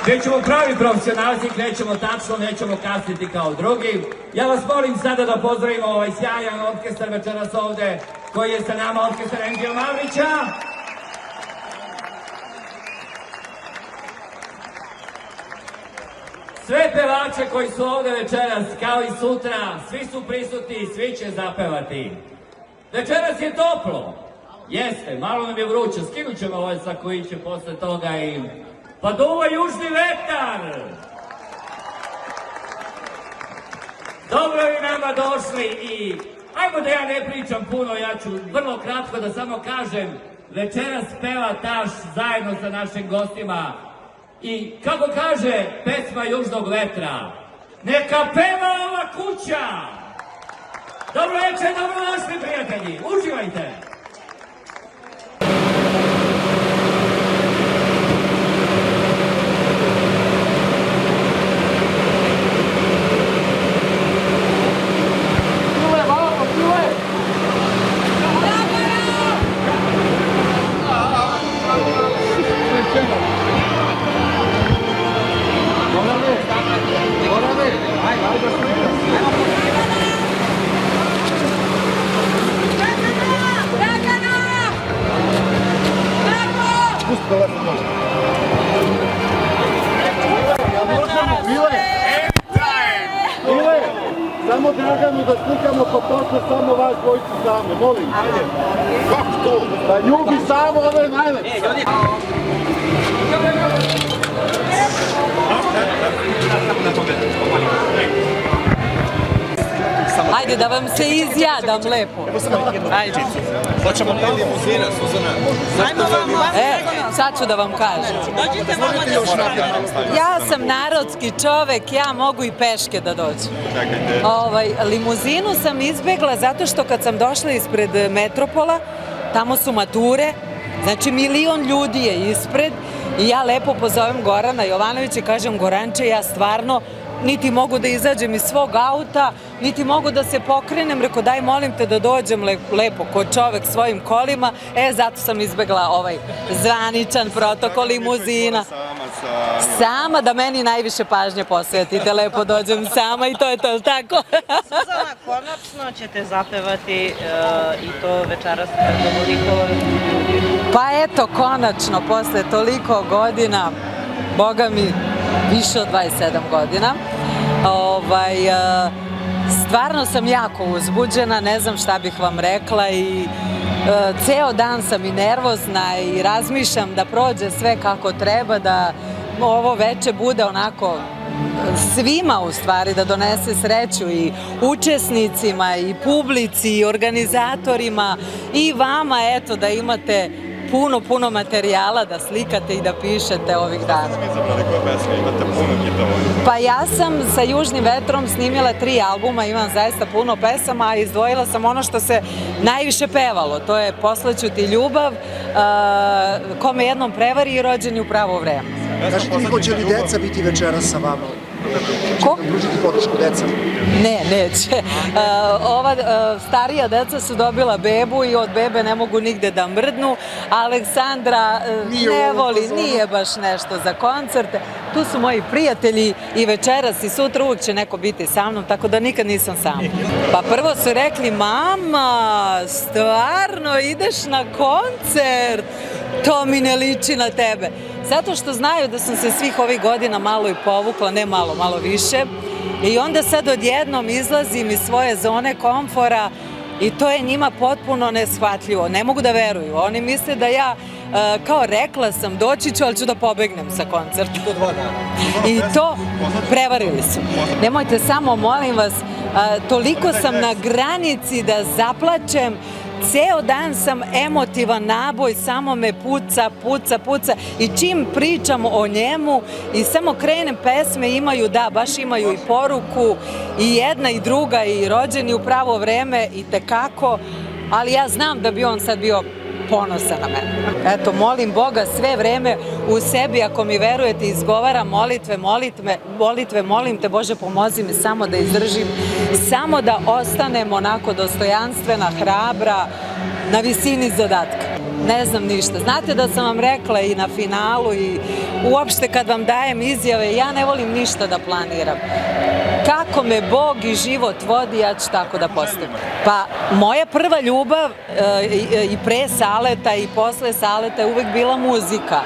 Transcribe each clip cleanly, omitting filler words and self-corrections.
Krećemo pravi profesionalci, krećemo tačno, nećemo kasniti kao drugi. Ja vas molim sada da pozdravimo ovaj sjajan orkestar večeras ovde, koji je sa nama, orkestar Angela Mavrića. Sve pevače koji su ovde večeras, kao i sutra, svi su prisutni i svi će zapevati. Večeras je toplo. Jeste, malo nam je vruće, skinut ćemo ovaj sakoiće posle toga i... Pa duva južni vetar! Dobro vi nama došli i... Ajmo da ja ne pričam puno, ja ću vrlo kratko da samo kažem, večeras peva Taš zajedno sa našim gostima. I kako kaže pesma Južnog vetra, neka peva ova kuća! Dobro večer, dobrodošli prijatelji, uživajte! Samo Draganu da slikamo, pa posle samo vas dvojicu same, molim. Kako to? Da ljubi samo, ovo je najlepše. Ajde da vam se izjadam lepo. Ajde. Hoćemo da limuzina, Suzana. Sad ću da vam kažem. Ja sam narodski čovek, ja mogu i peške da dođem. Limuzinu sam izbegla zato što kad sam došla ispred Metropola, tamo su mature, znači 1.000.000 ljudi je ispred i ja lepo pozovem Gorana Jovanovića i kažem, Goranče, ja stvarno niti mogu da izađem iz svog auta, niti mogu da se pokrenem, reko daj molim te da dođem lepo ko čovek svojim kolima, zato sam izbegla ovaj zvaničan protokol limuzina. Sama da meni najviše pažnje posvetite, lepo dođem sama i to je to, tako? Suzana, konačno ćete zapevati i to večeras pred ovoliko ljudi. Pa eto, konačno, posle toliko godina, boga mi, više od 27 godina. Stvarno sam jako uzbuđena, ne znam šta bih vam rekla i ceo dan sam i nervozna i razmišljam da prođe sve kako treba, da ovo veče bude onako svima u stvari, da donese sreću i učesnicima i publici i organizatorima i vama, eto, da imate puno materijala da slikate i da pišete ovih dana. Pa ja sam sa Južnim vetrom snimila 3 albuma, imam zaista puno pesama, a izdvojila sam ono što se najviše pevalo, to je Poslaću ti ljubav, Kome jednom prevari i Rođeni u pravo vreme. Kažete mi, hoće li deca biti večeras sa vama? Ko? Pružiti podršku deca? Ne, neće. Ova starija deca su dobila bebu i od bebe ne mogu nigde da mrdnu. Aleksandra ne voli, nije baš nešto za koncerte. Tu su moji prijatelji i večeras i sutra uvijek će neko biti sa mnom, tako da nikad nisam sama. Pa prvo su rekli, mama, stvarno ideš na koncert? To mi ne liči na tebe. Zato što znaju da sam se svih ovih godina malo i povukla, ne malo, malo više. I onda sad odjednom izlazim iz svoje zone komfora i to je njima potpuno neshvatljivo. Ne mogu da veruju. Oni misle da ja, kao rekla sam, doći ću, ali ću da pobegnem sa koncerta. I to prevarili su. Nemojte samo, molim vas, toliko sam na granici da zaplačem. Ceo dan sam emotivan naboj, samo me puca i čim pričam o njemu i samo krenem pesme imaju, da, baš imaju i poruku i jedna i druga i Rođeni u pravo vreme i tekako, ali ja znam da bi on sad bio ponosan na mene. Eto, molim Boga sve vreme u sebi, ako mi verujete, izgovaram molitve, molim te Bože, pomozi mi samo da izdržim, samo da ostanem onako dostojanstvena, hrabra, na visini zadatka. ne znam ništa. Znate da sam vam rekla i na finalu i uopšte kad vam dajem izjave, ja ne volim ništa da planiram. Kako me Bog i život vodi, ja ću tako da postupim. Pa, moja prva ljubav i pre Saleta i posle Saleta je uvek bila muzika.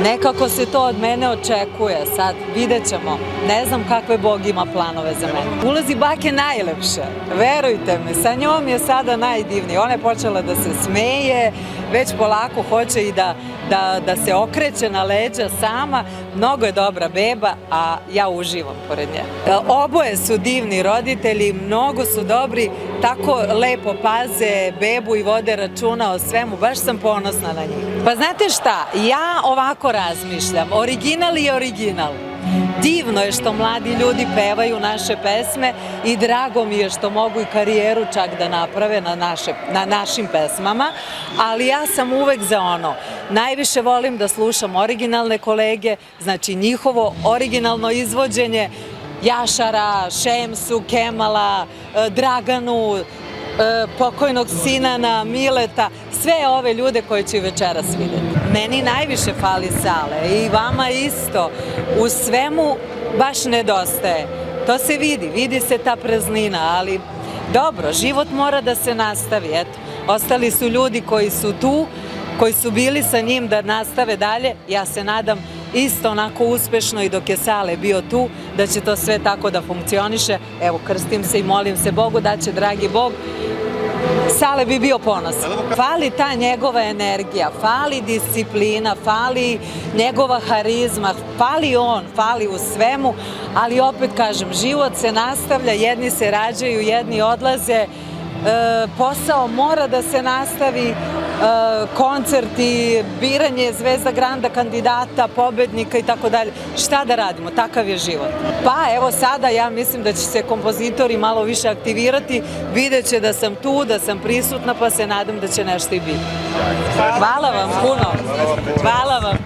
Nekako se to od mene očekuje, sad vidjet ćemo. Ne znam kakve Bog ima planove za mene. Ulazi bake najlepše, verujte me, sa njom je sada najdivniji. Ona je počela da se smeje, već polako hoće i da se okreće na leđa sama. Mnogo je dobra beba, a ja uživam pored nje. Oboje su divni roditelji, mnogo su dobri, tako lepo paze bebu i vode računa o svemu, baš sam ponosna na njih. Pa znate šta, ja ovako razmišljam, original je original. Divno je što mladi ljudi pevaju naše pesme i drago mi je što mogu i karijeru čak da naprave na našim pesmama, ali ja sam uvek za ono. Najviše volim da slušam originalne kolege, znači njihovo originalno izvođenje, Jašara, Šemsu, Kemala, Draganu, pokojnog Sinana, Mileta, sve ove ljude koje ću večeras vidjeti. Meni najviše fali Sale i vama isto. U svemu baš nedostaje. To se vidi se ta praznina, ali dobro, život mora da se nastavi. Eto, ostali su ljudi koji su tu, koji su bili sa njim da nastave dalje. Ja se nadam isto onako uspešno i dok je Sale bio tu, da će to sve tako da funkcioniše. Evo, krstim se i molim se Bogu da će, dragi Bog, Sale bi bio ponosan. Fali ta njegova energija, fali disciplina, fali njegova harizma, fali on, fali u svemu, ali opet kažem, život se nastavlja, jedni se rađaju, jedni odlaze, posao mora da se nastavi, koncerti, biranje Zvezda Granda kandidata, pobednika i tako dalje. Šta da radimo? Takav je život. Pa evo sada ja mislim da će se kompozitori malo više aktivirati, vidjet će da sam tu, da sam prisutna, pa se nadam da će nešto i biti. Hvala vam puno. Hvala vam.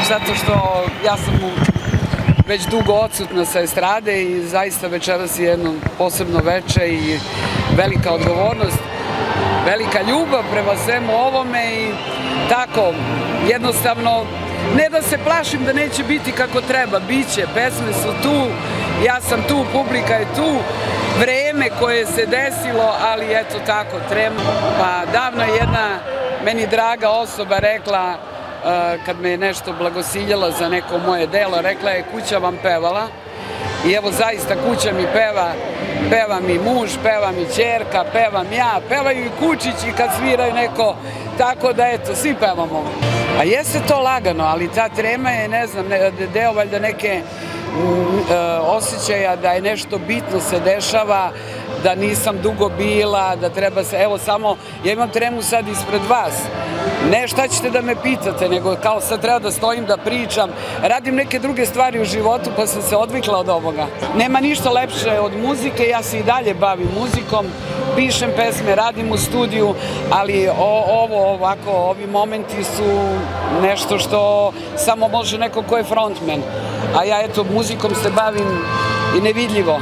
Zato što ja sam već dugo odsutna sa estrade i zaista večeras je jedno posebno veče i velika odgovornost, velika ljubav prema svemu ovome i tako, jednostavno, ne da se plašim da neće biti kako treba, bit će, pesme su tu, ja sam tu, publika je tu, vreme koje se desilo, ali eto tako, trema. Pa davno je jedna meni draga osoba rekla, kad me je nešto blagosiljala za neko moje delo, rekla je kuća vam pevala i evo zaista kuća mi peva, peva mi muž, peva mi ćerka, pevam ja, pevaju i kučići kad sviraju neko, tako da eto, svi pevamo. A jeste to lagano, ali ta trema je, ne znam, deo valjda neke osjećaja da je nešto bitno se dešava, da nisam dugo bila, da treba se, evo samo, ja imam tremu sad ispred vas, ne šta ćete da me pitate, nego kao sad treba da stojim, da pričam, radim neke druge stvari u životu pa sam se odvikla od ovoga. Nema ništa lepše od muzike, ja se i dalje bavim muzikom, pišem pesme, radim u studiju, ali ovi momenti su nešto što samo može neko ko je frontman, a ja eto muzikom se bavim i nevidljivo.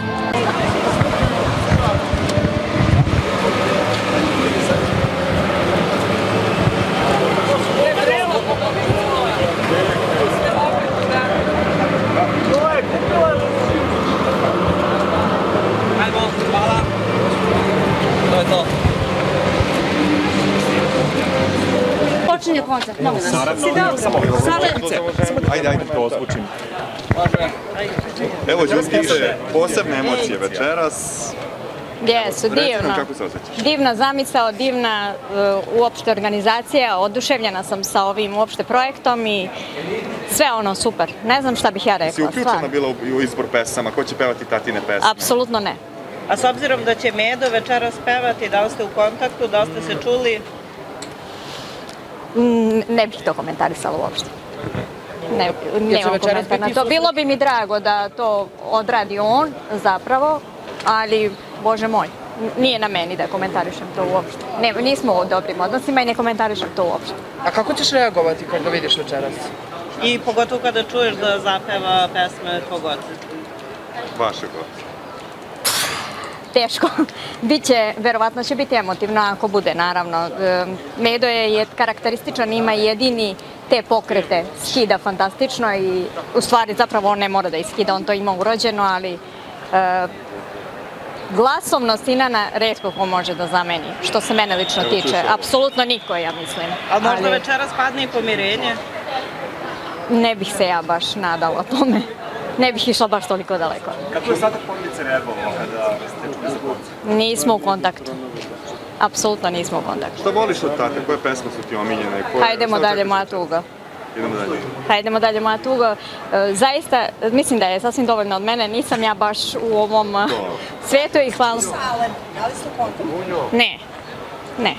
Počinje koncert, molim vas. Ajde, to osvučim. Evo, Đus piše, posebne emocije večeras. Jesu, Reci divno. nam kako se osjećaš. Divna zamisao, divna uopšte organizacija, oduševljena sam sa ovim uopšte projektom i sve ono super. Ne znam šta bih ja rekla. Si uključena bila u izbor pesama, ko će pevati tatine pesme? Apsolutno ne. A s obzirom da će Medo večeras pevati, da li ste u kontaktu, da li ste se čuli? Ne bih to komentarisala uopšte. Nemam komentar na to. Bilo bi mi drago da to odradi on zapravo, ali Bože moj, nije na meni da komentarišem to uopšte. Ne, nismo u dobrim odnosima i ne komentarišem to uopšte. A kako ćeš reagovati kad ga vidiš večeras? I pogotovo kada čuješ da zapeva pesme tvog oca. Vašeg oca. Teško. Biće, verovatno će biti emotivno ako bude, naravno. Medo je karakterističan, ima jedini te pokrete, skida fantastično i u stvari zapravo on ne mora da iskida, on to ima urođeno, ali glasovnost Sinana retko ko može da zameni, što se mene lično tiče. Apsolutno niko, ja mislim. Ali možda večeras padne i pomirenje? Ne bih se ja baš nadala tome. Ne bih išla baš toliko daleko. Kako je ostatak porodice reagovao kada ste čuli za koncert? Nismo u kontaktu. Apsolutno nismo u kontaktu. Šta voliš od tate? Koje pesme su ti omiljene? Hajdemo dalje, moja tuga. Idemo dalje. Hajdemo dalje, moja tuga. Zaista, mislim da je sasvim dovoljno od mene. Nisam ja baš u ovom svetu i hvala. Da li ste u kontaktu? Ne,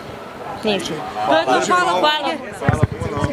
nisam. Hvala puno.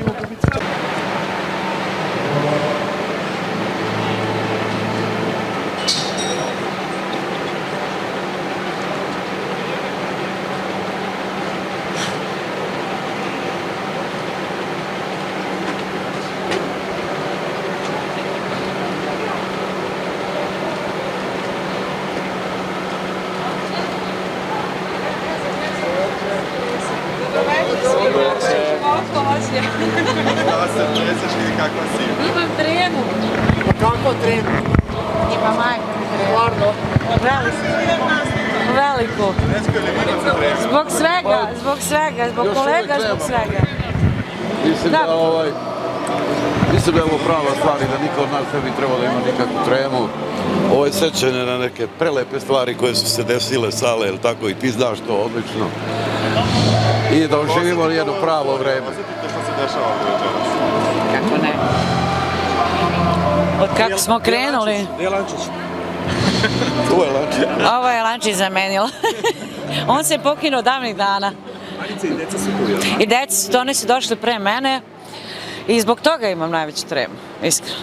Da se preseš vidi kakva si. Imam tremu. Kako trenu? Ima majka mi tremu. Stvarno? Veliku. Dečko ili vinac za tremu? Zbog svega, zbog kolega, zbog svega. Mislim da je ovo prava stvar i da niko od nas ne bi trebao da ima nikakvu tremu. Ovo je sećanje na neke prelepe stvari koje su se desile s Ale, tako, i ti znaš to odlično. I da oživimo jedno pravo vreme. Osjetite što se dešava ovdje večeras? Kako ne? Od kako smo krenuli? Gdje je Lančić? Tu je Lančić. Ovo je Lančić zamenila. On se pokinuo davnih dana. Anice i deca su tu, jel? I deca su, oni su došli pre mene i zbog toga imam najveću tremu, iskreno.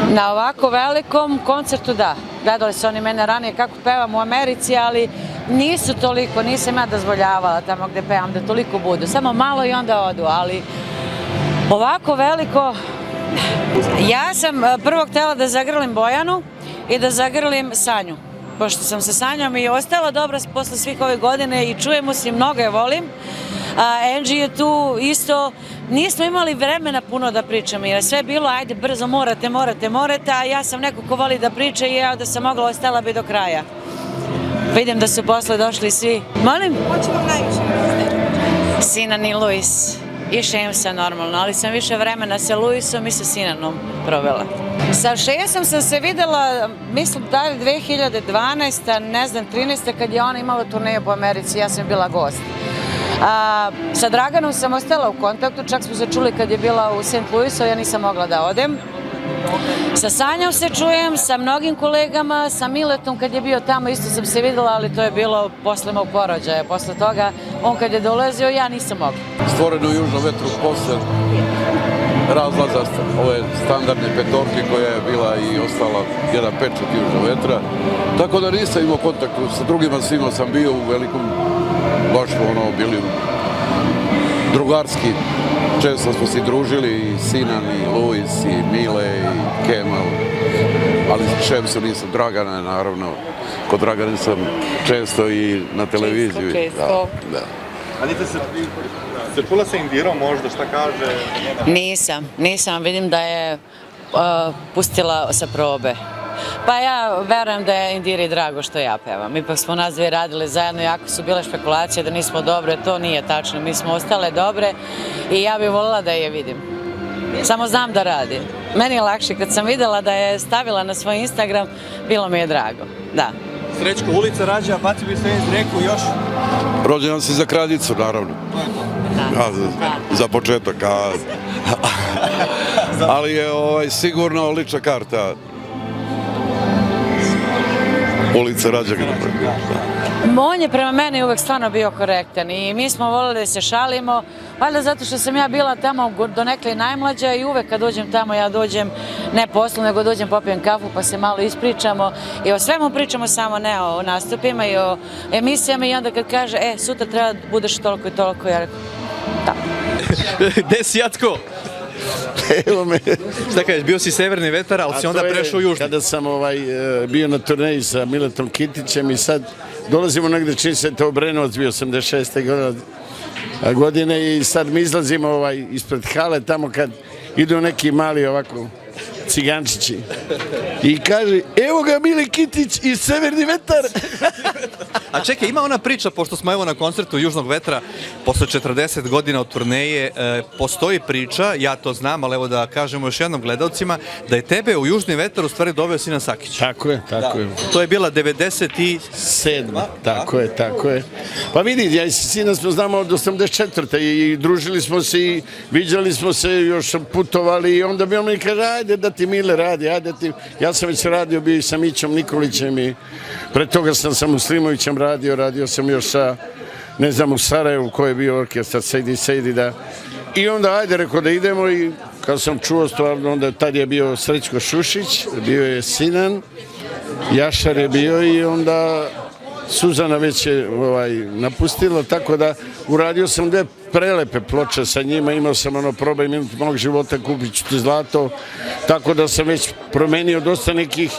Na ovako velikom koncertu da. Gledali su oni mene ranije kako pevam u Americi, ali nisu toliko, nisam ja dozvoljavala tamo gde pevam da toliko budu. Samo malo i onda odu, ali ovako veliko... Ja sam prvo htjela da zagrlim Bojanu i da zagrlim Sanju. Pošto sam sa Sanjom i ostala dobra posle svih ove godine i čujemo se i mnogo je volim. Angie je tu isto, nismo imali vremena puno da pričamo jer je sve bilo ajde brzo morate, a ja sam neko ko voli da priča i ja da sam mogla ostala bi do kraja. Vidim da su posle došli svi. Molim? Hoće vam najviše Sinan i Luis. I Šemsa normalno, ali sam više vremena sa Luisom i sa Sinanom provela. Sa Šesom sam se videla, mislim da je 2012. ne znam, 13. kad je ona imala turneju po Americi, ja sam bila gost. Sa Draganom sam ostala u kontaktu, čak smo se čuli kad je bila u St. Louisu, ja nisam mogla da odem. Sa Sanjom se čujem, sa mnogim kolegama, sa Miletom kad je bio tamo isto sam se videla, ali to je bilo posle mog porođaja. Posle toga, on kad je dolazio, ja nisam mogla. Stvoreno u Južnom vetru posle razlaza ove standardne petorke koja je bila i ostala jedan pečat Južnog vetra. Tako da nisam imao kontaktu sa drugima, svima sam bio u velikom, baš bili drugarski. Često smo se družili i Sinan, i Luis, i Mile, i Kemal, ali Šemsu nisam, Dragana naravno, kod Dragane sam često i na televiziji. Da. Anita, se čula sa Indirom možda, šta kaže? Nisam, vidim da je pustila sa probe. Pa ja verujem da je Indiri drago što ja pevam. Ipak smo nas dve radile zajedno, jako su bile špekulacije da nismo dobre, to nije tačno. Mi smo ostale dobre i ja bih voljela da je vidim. Samo znam da radi. Meni je lakše kad sam videla da je stavila na svoj Instagram, bilo mi je drago, da. Srećko, ulica Rađa, baci bi se iz reku još. Rođendan si za kraljicu, naravno. Za početak. Ali je sigurno lična karta. Ulica Rađa. On je prema meni uvek stvarno bio korektan i mi smo voljeli da se šalimo, valjda zato što sam ja bila tamo donekle najmlađa i uvek kad dođem tamo ja dođem ne poslu nego dođem popijem kafu pa se malo ispričamo i o svemu pričamo samo ne o nastupima i o emisijama i onda kad kaže sutra treba da budeš toliko i toliko ja rekao da. Gde si Jacko? Evo me. Šta kažeš, bio si severni vetar, ali si onda prešao u južni. Kada sam bio na turneji sa Miletom Kitićem i sad dolazimo negde čini se to Obrenovac bio 86. godine i sad mi izlazimo ispred hale tamo kad idu neki mali ovako cigančići i kaže evo ga Mile Kitić i severni vetar. A čekaj, ima ona priča, pošto smo evo na koncertu Južnog vetra, posle 40 godina od turneje, postoji priča, ja to znam, ali evo da kažemo još jednom gledalcima, da je tebe u Južni vetar u stvari doveo Sinan Sakić. Tako je. To je bila 97. Tako je. Pa vidi, ja i Sinan smo znamo od 84. i družili smo se i viđali smo se, još putovali i onda bi on mi kaže, ajde da ti Mile radi, ajde ti. Ja sam već radio, bio i sa Mićom Nikolićem i pre toga sam sa Muslimovićem radio sam još sa, ne znam, u Sarajevu koji je bio orkestar Sejdi, da. I onda ajde, rekao da idemo i kad sam čuo stvarno, onda tad je bio Srećko Šušić, bio je Sinan, Jašar je bio i onda Suzana već je napustila, tako da uradio sam dve prelepe ploče sa njima, imao sam probaj minut mog života, kupit ću ti zlato, tako da sam već promenio dosta nekih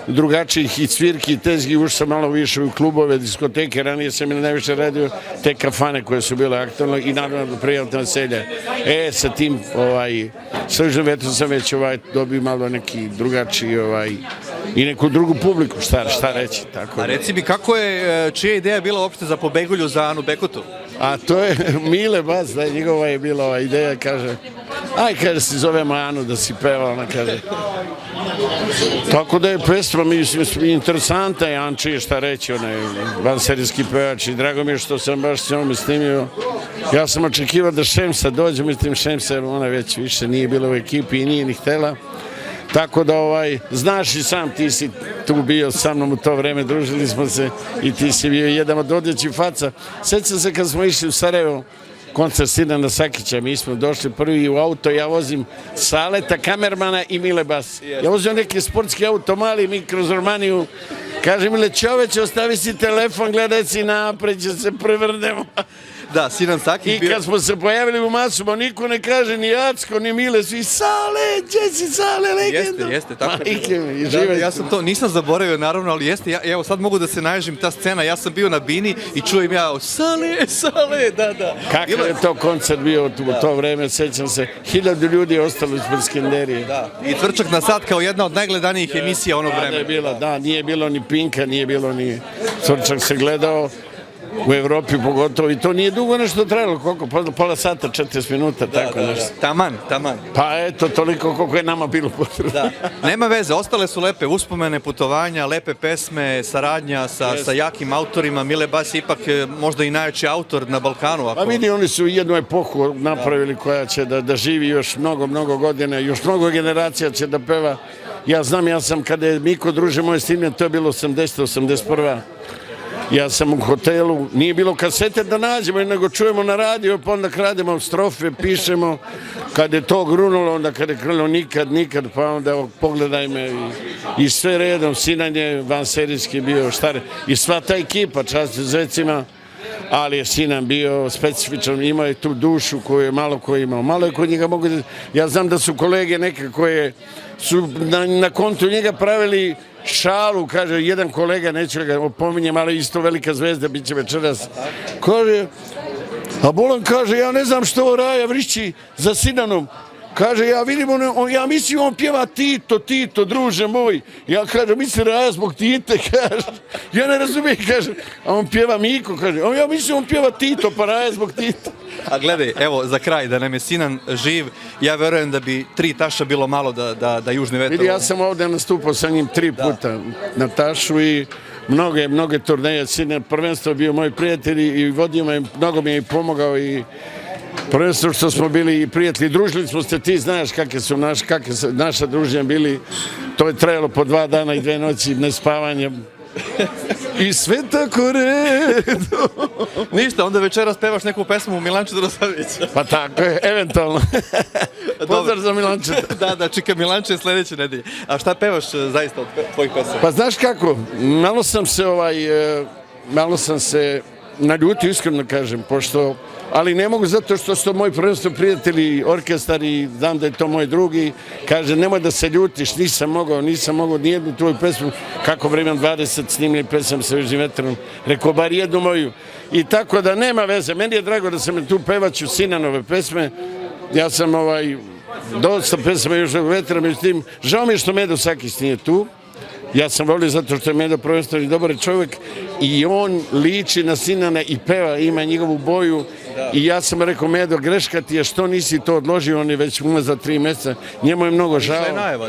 drugačijih i cvirki i tezgi, ušao sam malo više u klubove, diskoteke, ranije sam i najviše radio te kafane koje su bile aktualne i naravno prijatno naselje. Sa tim sa Južnim vetrom sam već dobio malo neki drugačiji i neku drugu publiku, šta reći. A reci mi, čija ideja bila uopšte za Pobegulju za Anu Bekutu? A to je Mile Bas, da njegova je bila ideja, kaže, kaže se zovemo Anu da si peva, ona kaže. Tako da je pesma, mislim, interesanta je Anči, šta reći, ona je vanserijski pevač i drago mi je što sam baš s njom snimio. Ja sam očekivao da Šemsa dođe, mislim Šemsa, ona već više nije bila u ekipi i nije ni htela. Tako da, znaš i sam, ti si tu bio sa mnom u to vreme, družili smo se i ti si bio jedan od odjećih faca. Sjećam se kad smo išli u Sarajevo, koncert Sinana Sakića, mi smo došli prvi u auto, ja vozim Saleta, kamermana i Mile Bas. Ja vozim neki sportski auto, mali, mi kroz Romaniju, kaže Mile, čoveče, ostavi si telefon, gledaj si napred, će se prevrnemo. Da, Sinan Sakić bio... I kad smo se pojavili u masu, niko ne kaže ni Jacko, ni Mile, svi Sale, gdje si Sale, legenda. Jeste, tako je. Ja sam to, nisam zaboravio naravno, ali jeste, evo sad mogu da se naježim ta scena, ja sam bio na bini i čujem ja, Sale, da. Kakav je to koncert bio u to vreme, sećam se, 1000 ljudi je ostalo ispred Skenderije. Da, i Tvrčak na sat kao jedna od najgledanijih emisija onog vremena. Da, nije bilo ni Pinka, nije bilo ni Tvrčak se gledao. U Evropi pogotovo i to nije dugo nešto trajalo, koliko, pola sata, 40 minuta, tako nešto. Taman. Pa eto, toliko koliko je nama bilo potrebno. Nema veze, ostale su lepe uspomene, putovanja, lepe pesme, saradnja sa jakim autorima. Mile Bas je ipak možda i najjači autor na Balkanu. Pa vidi, oni su jednu epohu napravili koja će da živi još mnogo godina, još mnogo generacija će da peva. Ja znam, ja sam, kada je Miko druže moje snimljen, to je bilo 80. 81. Ja sam u hotelu, nije bilo kasete da nađemo, nego čujemo na radio, pa onda krademo strofe, pišemo. Kad je to grunulo, onda kad je krenulo nikad, pa onda pogledaj me i sve redom, Sinan je vanserijski bio štar. I sva ta ekipa, čast izvecima, ali je Sinan bio specifičan, imao je tu dušu koju je malo ko imao. Malo je kod njega mogu da... Ja znam da su kolege neke koje su na kontu njega pravili šalu, kaže, jedan kolega, neću ga opominjem, ali isto velika zvezda, bit će večeras, kaže, a Bolan kaže, ja ne znam što Raja vrišći za Sinanom, Kaže, ja vidim, ja mislim on pjeva Tito, Tito, druže moj. Ja kažem, mislim Raja zbog Tite, kaže. Ja ne razumijem, kaže. A on pjeva Miko, kaže. Ja mislim on pjeva Tito, pa Raja zbog Tita. A gledaj, evo, za kraj, da nam je Sinan živ, ja verujem da bi 3 taša bilo malo da Južni vetar... Vidi, ja sam ovdje nastupao sa njim 3 puta na tašu i mnoge turneje. Sinan prvenstvo bio moj prijatelj i vodio me, mnogo mi je i pomogao i prvenstvo što smo bili i prijatelji. Družili smo se, ti znaš kakve su naša druženja bili. To je trajalo po 2 dana i 2 noći nespavanja. I sve tako redo. Ništa, onda večeras pevaš neku pesmu Milančeta Rosavića. Pa tako je, eventualno. Pozdrav za Milančeta. Da, čika Milanče sljedeće nedelje. A šta pevaš zaista od tvojih pesama? Pa znaš kako, malo sam se naljutio, iskreno kažem, ali ne mogu zato što su to moji prvenstvo prijatelji, orkestar i znam da je to moj drugi. Kaže, nemoj da se ljutiš, nisam mogao nijednu tvoju pesmu, kako vremen 20 snimljenih pesama sa Južnim vetrom, rekao bar jednu moju. I tako da nema veze, meni je drago da sam tu pevaću Sinanove pesme, ja sam dosta pesama Južnog vetra, međutim, žao mi je što Medo Sakis nije tu. Ja sam volio zato što je Medo prvenstveno dobar čovjek i on liči na Sinana i peva, ima njegovu boju. I ja sam rekao, Medo, greška ti je što nisi to odložio, on je već za 3 mjeseca, njemu je mnogo žao. Išla je najava,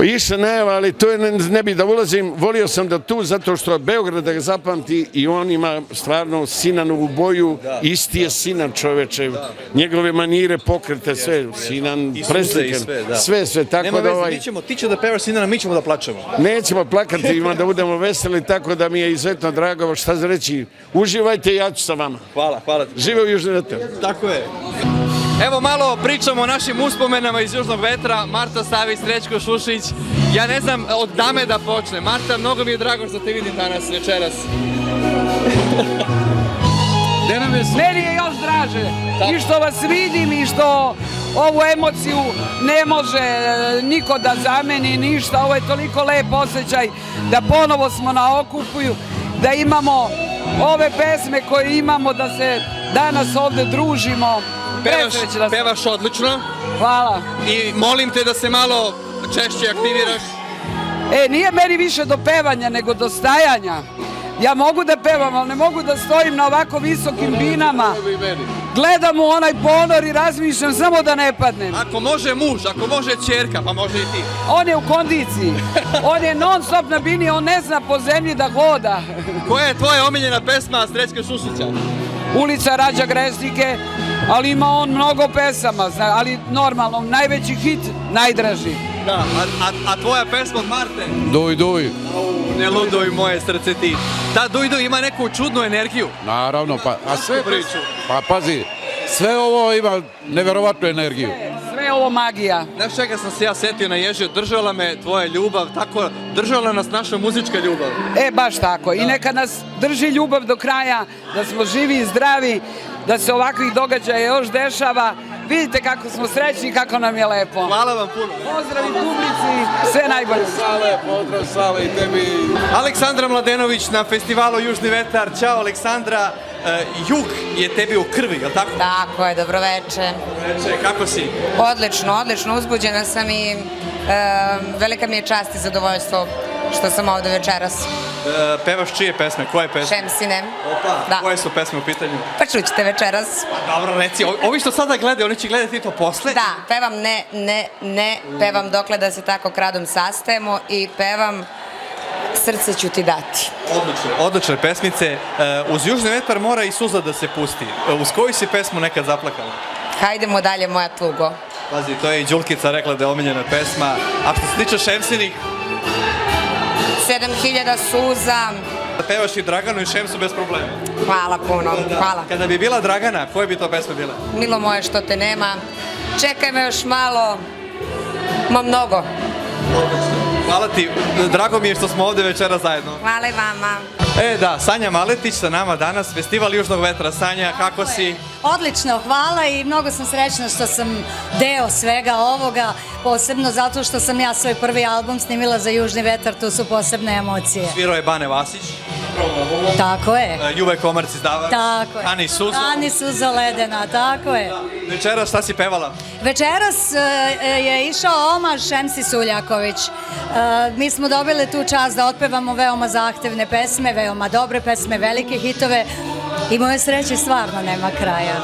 Išla najava, ali to je, ne bi da ulazim, volio sam da tu, zato što Beograd da ga zapamti i on ima stvarno Sinanovu boju, isti je Sinan čoveče, njegove manire, pokrete, sve, Sinan, preslikan, sve, tako nema da veze, ti će da pevaš Sinana, mi ćemo da plačemo. Nećemo plakati, ima da budemo veseli, tako da mi je izuzetno drago, šta za reći, uživajte, ja ću sa vama. Hvala. Žive u Južnom vetru. Tako je. Evo malo pričamo o našim uspomenama iz Južnog vetra. Marta Savić, Srećko Šušić. Ja ne znam od dame da počne. Marta, mnogo mi je drago što te vidim danas, večeras. Meni je još draže i što vas vidim i što ovu emociju ne može niko da zameni ništa. Ovo je toliko lep osjećaj da ponovo smo na okupu, da imamo ove pesme koje imamo, da se danas ovde družimo. Pevaš odlično. Hvala. I molim te da se malo češće aktiviraš. Nije meni više do pevanja nego do stajanja. Ja mogu da pevam, ali ne mogu da stojim na ovako visokim binama. Gledam u onaj ponor i razmišljam samo da ne padnem. Ako može muž, ako može ćerka, pa može i ti. On je u kondiciji. On je non stop na bini, on ne zna po zemlji da hoda. Koja je tvoja omiljena pesma Srećka Šušića? Ulica rađa grešnike, ali ima on mnogo pesama, ali normalno, najveći hit, najdraži. Da, a tvoja pesma od Marte? Duj, duj. Ne luduj moje srce ti. Ta Duj Duj ima neku čudnu energiju. Naravno, a sve priču. Pa pazi, sve ovo ima neverovatnu energiju. Sve ovo magija. Znaš čega sam se ja setio na Ježiju, držala me tvoja ljubav, tako držala nas naša muzička ljubav. Baš tako. I neka nas drži ljubav do kraja, da smo živi i zdravi, da se ovakvih događaja još dešava. Vidite kako smo srećni i kako nam je lepo. Hvala vam puno. Pozdrav i publici, sve najbolje. Pozdrav Sale i tebi. Aleksandra Mladenović na festivalu Južni vetar. Ćao Aleksandra, jug je tebi u krvi, je li tako? Tako je, dobroveče. Kako si? Odlično, uzbuđena sam i velika mi je čast i zadovoljstvo što sam ovde večeras. Pevaš čije pesme? Koje pesme? Šemsine. Opa, koje su pesme u pitanju? Pa čućete večeras. Pa dobro, reci, ovi što sada gledaju, oni će gledati to posle? Da, pevam ne, pevam dokle da se tako kradom sastajemo i pevam Srce ću ti dati. Odlične pesmice. Uz Južni vetar mora i suza da se pusti. Uz koju si pesmu nekad zaplakala? Hajdemo dalje, moja tugo. Pazi, to je i Đulkica rekla da je omiljena pesma. A što se tiče Šemsinih? 7000 suza. Pevaš i Draganu i Šemsu bez problema. Hvala puno, hvala. Kada bi bila Dragana, koje bi to pesme bile? Milo moje što te nema. Čekaj me još malo. Ma mnogo. Hvala ti, drago mi je što smo ovde večera zajedno. Hvala i vama. Da, Sanja Maletić sa nama danas, Festival Južnog vetra. Sanja, kako si? Odlično, hvala i mnogo sam srećna što sam deo svega ovoga, posebno zato što sam ja svoj prvi album snimila za Južni vetar, tu su posebne emocije. Svirao je Bane Vasić. Tako je. Juve Komarc izdavač. Tako je. Ani Suzo. Ani Suzo ledena, tako je. Večeras šta si pevala? Večeras je išao omaž Šemsi Suljaković. Mi smo dobili tu čast da otpevamo veoma zahtevne pesme, veoma dobre pesme, velike hitove i moje sreće stvarno nema kraja.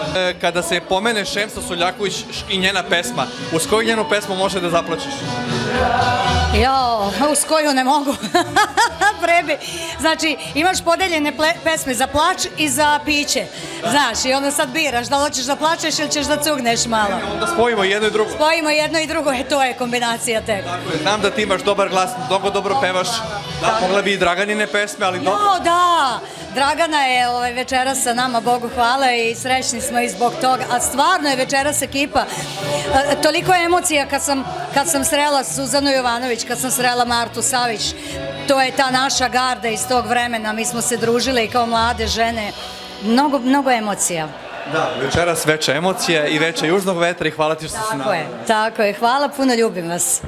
Kada se pomene Šemsa Suljaković i njena pesma, uz koju njenu pesmu može da zaplačeš? Jo, uz koju ne mogu. Prebi. Znači, imaš podeljene pesme za plač i za piće. Znaš, i onda sad biraš da li hoćeš da plačeš ili ćeš da cugneš malo. Onda spojimo jedno i drugo. Spojimo jedno i drugo, to je kombinacija tega. Znam da ti imaš dobar glas, mnogo dobro pevaš. Da, mogla bi i Draganine pesme, ali dobro. No, da. Dragana je večeras sa nama, Bogu hvala, i srećni smo i zbog toga. A stvarno je večeras ekipa. Toliko emocija kad sam srela Suzanu Jovanović, kad sam srela Martu Savić. To je ta naša garda iz tog vremena. Mi smo se družile i kao mlade žene. Mnogo emocija. Da, večeras veća emocija i veća južnog vetra i hvala ti što si nama. Tako je. Hvala, puno ljubim vas.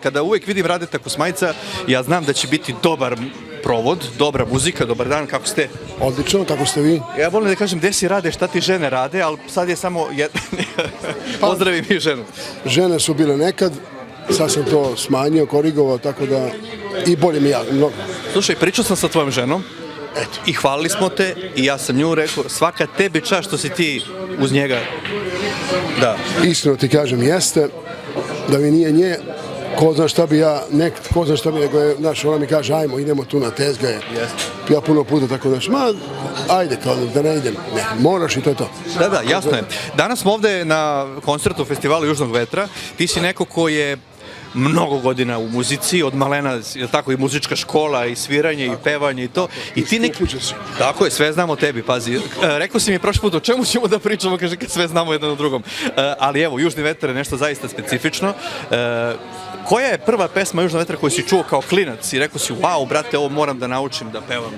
Kada uvijek vidim Radeta Kosmajca, ja znam da će biti dobar provod, dobra muzika, dobar dan, kako ste? Odlično, kako ste vi? Ja volim da kažem gde si Rade, šta ti žene rade, ali sad je samo pozdravim i ženu. Žene su bile nekad, sad sam to smanjio, korigovao, tako da i bolje mi ja, mnogo. Slušaj, pričao sam sa tvojom ženom i hvalili smo te i ja sam nju rekao, svaka tebi čast što si ti uz njega. Da. Iskreno ti kažem, jeste, da mi nije nje, ko zna šta bi ja, ko zna šta bi, nego je, znaš, ona mi kaže, ajmo, idemo tu na tezgaje. Ja puno puta tako, znaš, ajde, kao da ne idem, ne, moraš i to je to. Da, jasno je. Danas smo ovde na koncertu Festivalu Južnog vetra, ti si neko ko je mnogo godina u muzici, od malena, je tako, i muzička škola, i sviranje, i pevanje, i to. I ti neki... Tako je, sve znamo o tebi, pazi. Rekao si mi prošli put, o čemu ćemo da pričamo, kaže, kad sve znamo jedan o drugom. Ali evo, Južni vetar je nešto zaista specifično. Koja je prva pesma Južnog vetra koju si čuo kao klinac i rekao si, wow, brate, ovo moram da naučim, da pevam,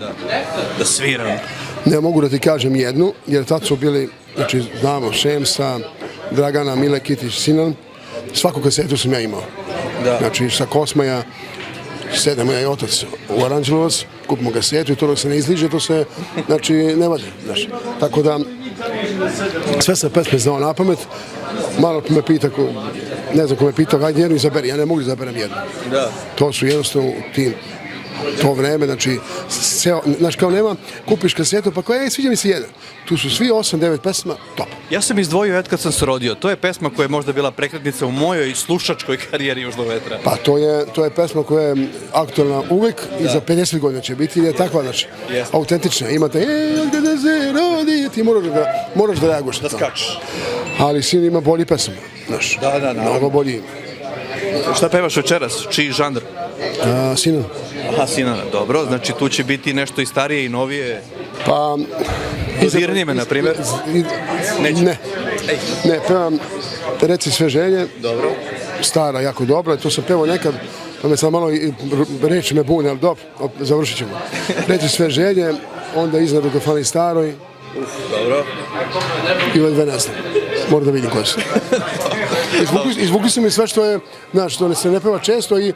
da sviram? Ne mogu da ti kažem jednu, jer tad su bili, znači, znamo, Šemsa, Dragana, Mile Kitić, Sinan, svaku kasetu sam ja imao. Znači, sa Kosmaja, sedemo ja i otac u Aranđelovac, kupimo kasetu i to dok se ne izliže, to se, znači, ne vadi, znaš. Tako da, sve sam pesme znao na pamet, malo me pita, ne znam ko me pitao, ajde jednu izaberi, ja ne mogu izaberem jednu. To su jednostavno to vreme, znači, znaš, kao nema, kupiš kasetu, pa koja je, sviđa mi se jedan. Tu su svi 8-9 pesma, top. Ja sam izdvojio Kad sam se rodio. To je pesma koja je možda bila prekretnica u mojoj slušačkoj karijeri Južnog vetra. Pa to je pesma koja je aktualna uvek i za 50 godina će biti, jer je takva, znači, autentična. Imate, kada se rodi, ti moraš da reaguješ. Da skačeš. Ali sin ima bolji pesama, znaš. Da. Mnogo bolji. Šta pevaš večeras? Čiji žanr? Sinan. Aha, Sinana, dobro. Znači tu će biti nešto i starije i novije. Pa... Dodirni me, na primjer. Ne, pevam Reci sve želje. Dobro. Stara, jako dobra. To sam pevao nekad, pa me sad malo reči me bune, ali dobro, završit ćemo. Reci sve želje, onda iznad u kafani staroj. Dobro. I ove dve ne znam. Moram da vidim koje su. Izvukli su mi sve što je, znaš, što se ne peva često i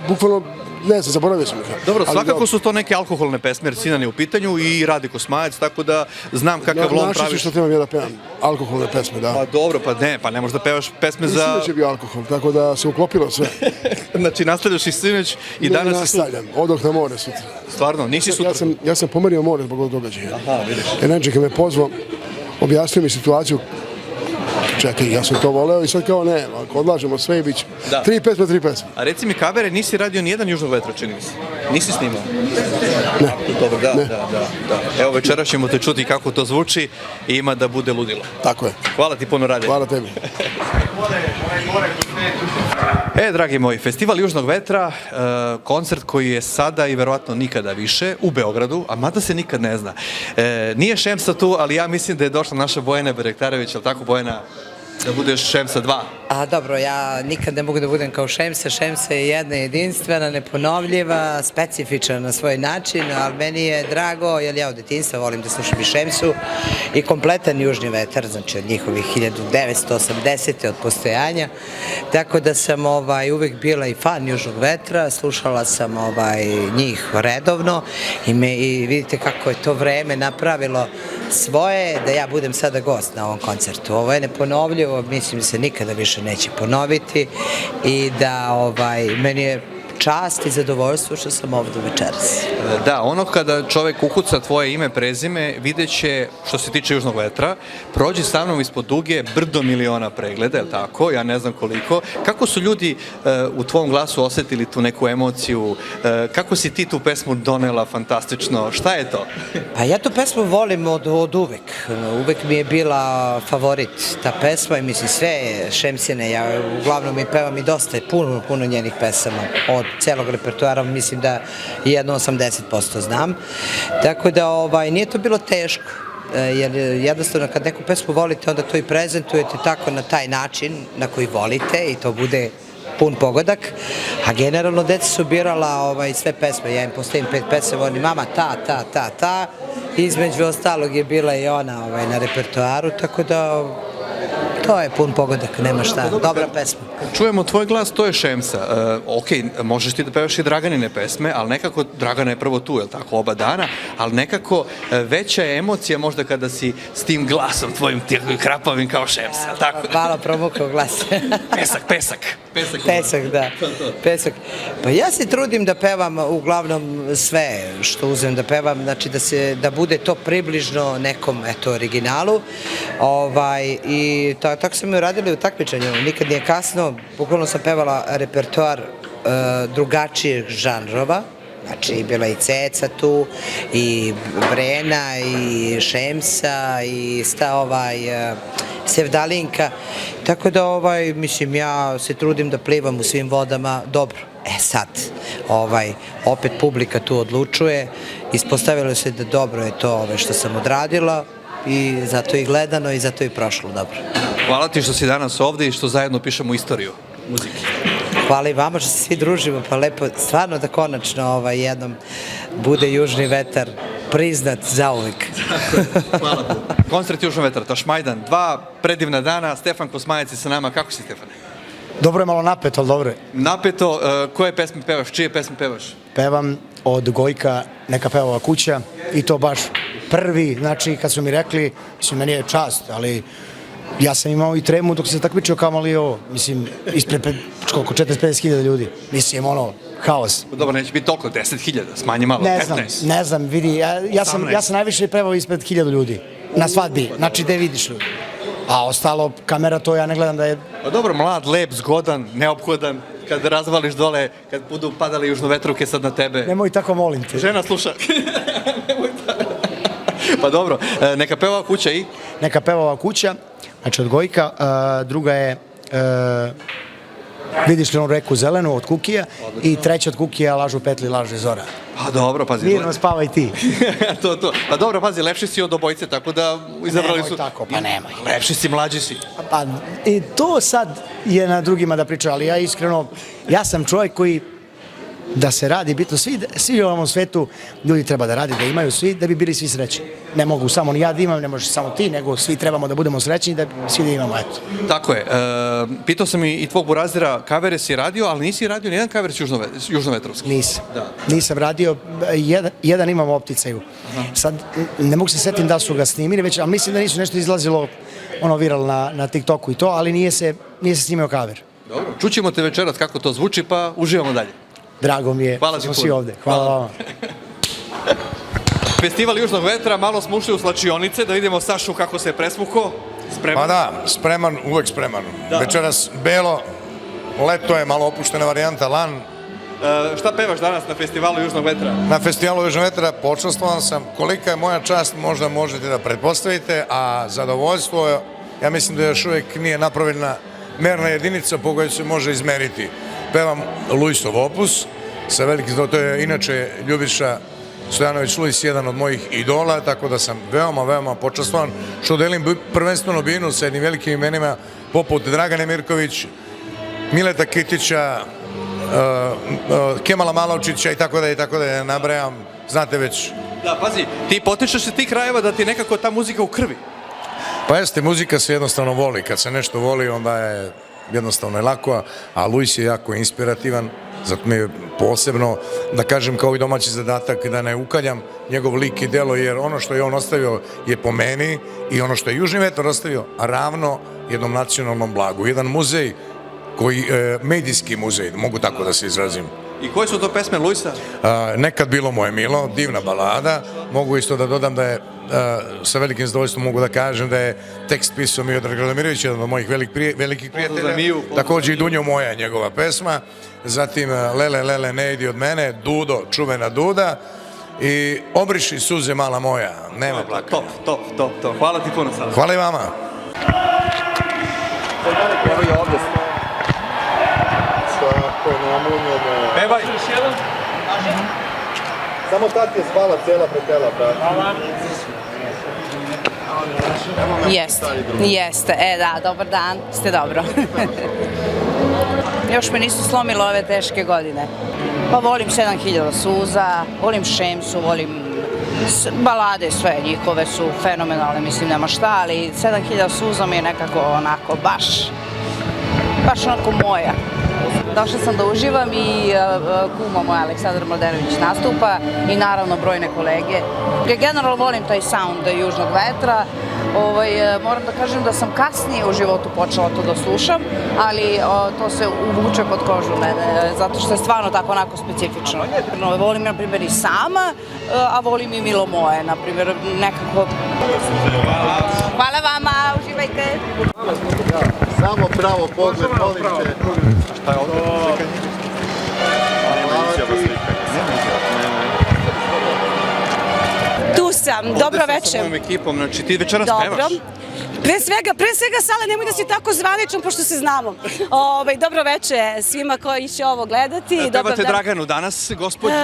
bukvalno, ne znam, zaboravio sam ih. Dobro, svakako su to neke alkoholne pesme, jer Sinan je u pitanju i Rade Kosmajac, tako da znam kakav lom praviš. Našli što trebam ja da pevam, alkoholne pesme, da. Pa dobro, pa ne možeš da pevaš pesme za... I sinoć je bio alkohol, tako da se uklopilo sve. Znači, nastavljaš i sinoć i danas... Ne nastavljam, odoh na more sutra. Stvarno, nisi sutra? Ja sam pomerio more zbog ovog događaja. Aha, vidiš. Jer Nenček me pozvao, objasnio mi situaciju. Čekaj, ja sam to voleo i sad kao ne, ako odlažemo sve i bit će. 3 pesme. A reci mi, Kabere, nisi radio nijedan Južnog vetra, čini mi se? Nisi snimao? Ne. Dobro, da. Evo, večera ćemo te čuti kako to zvuči i ima da bude ludilo. Tako je. Hvala ti puno, Rade. Hvala tebi. Dragi moji, Festival Južnog vetra, koncert koji je sada i verovatno nikada više u Beogradu, a mada se nikad ne zna. Nije Šemsa tu, ali ja mislim da je došla naša Bojana Berektarević, ali tako, Bojana, da budeš Šemsa 2? Dobro, ja nikad ne mogu da budem kao Šemsa. Šemsa je jedna jedinstvena, neponovljiva, specifična na svoj način, ali meni je drago, jer ja od detinjstva volim da slušam i Šemsu i kompletan Južni vetar, znači od njihovih 1980. od postojanja, tako da sam uvek bila i fan Južnog vetra, slušala sam njih redovno i vidite kako je to vreme napravilo svoje da ja budem sada gost na ovom koncertu. Ovo je neponovljivo, mislim da se nikada više neće ponoviti i da meni je čast i zadovoljstvo što sam ovdje večeras. Da, ono kada čovek ukuca tvoje ime, prezime, vidjet će, što se tiče Južnog vetra, prođi sa mnom ispod duge brdo miliona pregleda, je li tako? Ja ne znam koliko. Kako su ljudi u tvom glasu osetili tu neku emociju? Kako si ti tu pesmu donela fantastično? Šta je to? Pa ja tu pesmu volim od uvek. Uvek mi je bila favorit ta pesma i mislim sve Šemsine. Ja uglavnom i pevam i dosta, puno njenih pesama. Od celog repertoara mislim da jedno 80% znam. Tako da nije to bilo teško. Jer jednostavno kad neku pesmu volite onda to i prezentujete tako na taj način na koji volite i to bude pun pogodak, a generalno deca su birala sve pesme, ja im postavim 5 pesama, oni mama ta, između ostalog je bila i ona na repertoaru, tako da to je pun pogodak, nema šta, dobra pesma. Čujemo tvoj glas, to je Šemsa. Ok, možeš ti da pevaš i Draganine pesme, ali nekako, Dragana je prvo tu, je li tako, oba dana, ali nekako veća je emocija možda kada si s tim glasom tvojim krapavim kao Šemsa, je li tako? Malo promukao glas. Pesak, da. Pesak. Pa ja se trudim da pevam uglavnom sve što uzem da pevam, znači da bude to približno nekom, originalu. I tako sam i uradili u takmičenju. Nikad nije kasno, bukvalno sam pevala repertoar drugačijih žanrova. Znači, bila i Ceca tu, i Brena, i Šemsa, i Sevdalinka. Tako da, mislim, ja se trudim da plivam u svim vodama dobro. Sad, opet publika tu odlučuje. Ispostavilo se da dobro je to što sam odradila i zato i gledano i zato i prošlo dobro. Hvala ti što si danas ovde i što zajedno pišemo istoriju muzike. Hvala i vama što se svi družimo, pa lepo, stvarno da konačno jednom bude Južni vetar priznat zauvek. Hvala. Koncert Južnog vetra, Tašmajdan, 2 predivna dana, Stefan Kosmajac je sa nama. Kako si, Stefane? Dobro je, malo napeto, ali dobro je. Napeto, koje pesme pevaš, čije pesme pevaš? Pevam od Gojka Neka peva ova kuća i to baš prvi, znači kad su mi rekli, mislim, meni je čast, ali ja sam imao i tremu dok sam se takmičio kao mali ovo, mislim, ispred oko 40-50 ljudi, mislim, haos. Dobro, neće biti toliko, 10.000, smanji malo, 15. Ne znam, vidi, ja sam najviše pevao ispred 1000 ljudi, na svadbi, znači gde vidiš ljudi. A ostalo, kamera to ja ne gledam da je... Dobro, mlad, lep, zgodan, neophodan, kad razvališ dole, kad budu padali južno vetruke sad na tebe. Nemoj tako, molim te. Žena sluša. Nemoj tako. Pa dobro, Neka peva ova kuća i? Neka peva ova kuća, znači od Gojka, druga je Vidiš li onu reku zelenu od Kukija i treća od Kukija Lažu petli, laže zora. Pa dobro, pazi. Mirno spavaj ti. To. Pa dobro, pazi, lepši si od obojice, tako da izabrali su... Nemoj tako, pa nemoj. Lepši si, mlađi si. Pa i to sad je na drugima da priča, ali ja iskreno, ja sam čovjek koji da se radi bitno, svi u ovom svetu ljudi treba da radi, da imaju svi, da bi bili svi srećni. Ne mogu samo ni ja da imam, ne može samo ti, nego svi trebamo da budemo srećni, da svi da imamo, eto. Tako je. Pitao sam i tvog burazira, kavere si radio, ali nisi radio nijedan kaver južnovetrovski. Nisam radio, jedan imam u opticaju. Sad, ne mogu se setim da su ga snimili već, ali mislim da nisu nešto izlazilo viral na TikToku i to, ali nije se snimio kaver. Dobro, čućemo te večeras kako to zvuči, pa uživamo dalje. Drago mi je, smo svi ovde. Hvala vama. Festival Južnog vetra, malo smo ušli u slačionice, da vidimo Sašu kako se je presmuko. Spreman? Pa da, spreman, uvek spreman. Večeras belo, leto je, malo opuštena varijanta, lan. Šta pevaš danas na Festivalu Južnog vetra? Na Festivalu Južnog vetra počastvovan sam. Kolika je moja čast, možda možete da pretpostavite, a zadovoljstvo, ja mislim da još uvek nije napravljena merna jedinica po kojoj se može izmeriti. Pevam Luisov opus, sa velikim, to je inače Ljubiša Stojanović Luis, jedan od mojih idola, tako da sam veoma počastvovan, što delim prvenstveno binu sa jednim velikim imenima poput Dragane Mirković, Mileta Kitića, Kemala Malovčića i tako da je nabrajam, znate već. Da, pazi, ti potičeš se tih krajeva da ti nekako ta muzika u krvi. Pa jeste, muzika se jednostavno voli, kad se nešto voli onda je jednostavno lako, a Luis je jako inspirativan, zato mi je posebno, da kažem kao i domaći zadatak, da ne ukaljam njegov lik i delo, jer ono što je on ostavio je po meni i ono što je Južni vetar ostavio ravno jednom nacionalnom blagu. Jedan muzej, medijski muzej, mogu tako da se izrazim. I koje su to pesme Luisa? Nekad bilo moje milo, divna balada. Mogu isto da dodam da je, sa velikim zadovoljstvom mogu da kažem da je tekst pisao Miodrag Radamirović, jedan od mojih velikih prijatelja. Također i Dunjo moja, njegova pesma. Zatim Lele, lele, ne idi od mene, Dudo, čuvena Duda. I Obriši suze mala moja, nema plakanja. Top. Hvala ti puno sada. Hvala i vama. Evo je ovdje. Pevaj. Samo tad je zvala cijela pretela, brate. Jeste, da, dobar dan, ste dobro. Još me nisu slomile ove teške godine. Pa volim 7000 suza, volim Šemsu, volim balade, sve njihove su fenomenalne, mislim nema šta, ali 7000 suza mi je nekako onako baš onako moja. Došla sam da uživam i kuma moja Aleksandar Mladenović nastupa i naravno brojne kolege. Generalno volim taj sound Južnog vetra. Moram da kažem da sam kasnije u životu počela to da slušam, ali to se uvuče pod kožu mene, zato što je stvarno tako onako specifično. Volim, na primjer, i sama, a volim i Milo moje, na primjer, nekako... Hvala vama, uživajte! Samo pravo pogled, molim te. Šta je ovdje? Nema izjava slikanja. Tu sam, dobro večer. Sa mojom ekipom, znači ti večeras pevaš. Pre svega, Sale, nemoj da si tako zvaničan, pošto se znamo. Dobro večer svima koji će ovo gledati. Pevate Draganu danas, gospođice?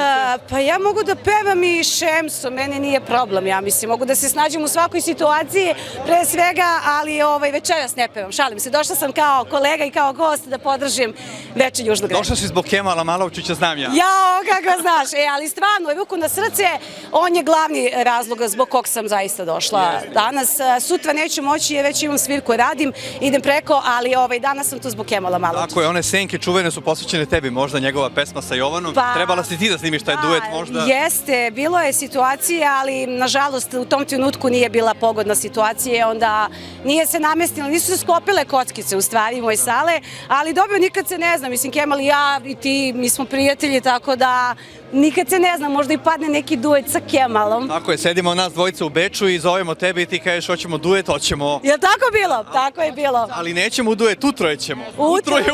Pa ja mogu da pevam i Šemsu, meni nije problem, ja mislim. Mogu da se snađem u svakoj situaciji, pre svega, ali večeras ne pevam. Šalim se, došla sam kao kolega i kao gost da podržim Veče Južnog vetra. Došla si zbog Kemala Malovčića, znam ja. Jao, kako znaš, ali stvarno, ruku na srce, on je glavni razlog zbog kog sam zaista došla danas. Sutra neću moći, jer već imam svirku, radim, idem preko, ali danas sam tu zbog Kemala Malovčića. Tako je, one senke čuvene su posvećene tebi, možda njegova pesma sa Jovanom. Trebala si ti da snimiš taj duet, možda? Jeste, bilo je situacija, ali nažalost u tom trenutku nije bila pogodna situacija, onda nije se namestila, nisu se sklopile kockice u stvari moje Sale, ali dobro, nikad se ne zna, mislim, Kemal i ja i ti, mi smo prijatelji, tako da nikad se ne zna, možda i padne neki duet sa Kemalom. Tako je, sedimo nas dvojica u Beču i zovemo tebe i ti kažeš hoćemo duet, hoćemo. Je li tako bilo? Tako je bilo. Ali nećemo u duet, utroje ćemo. Utroje,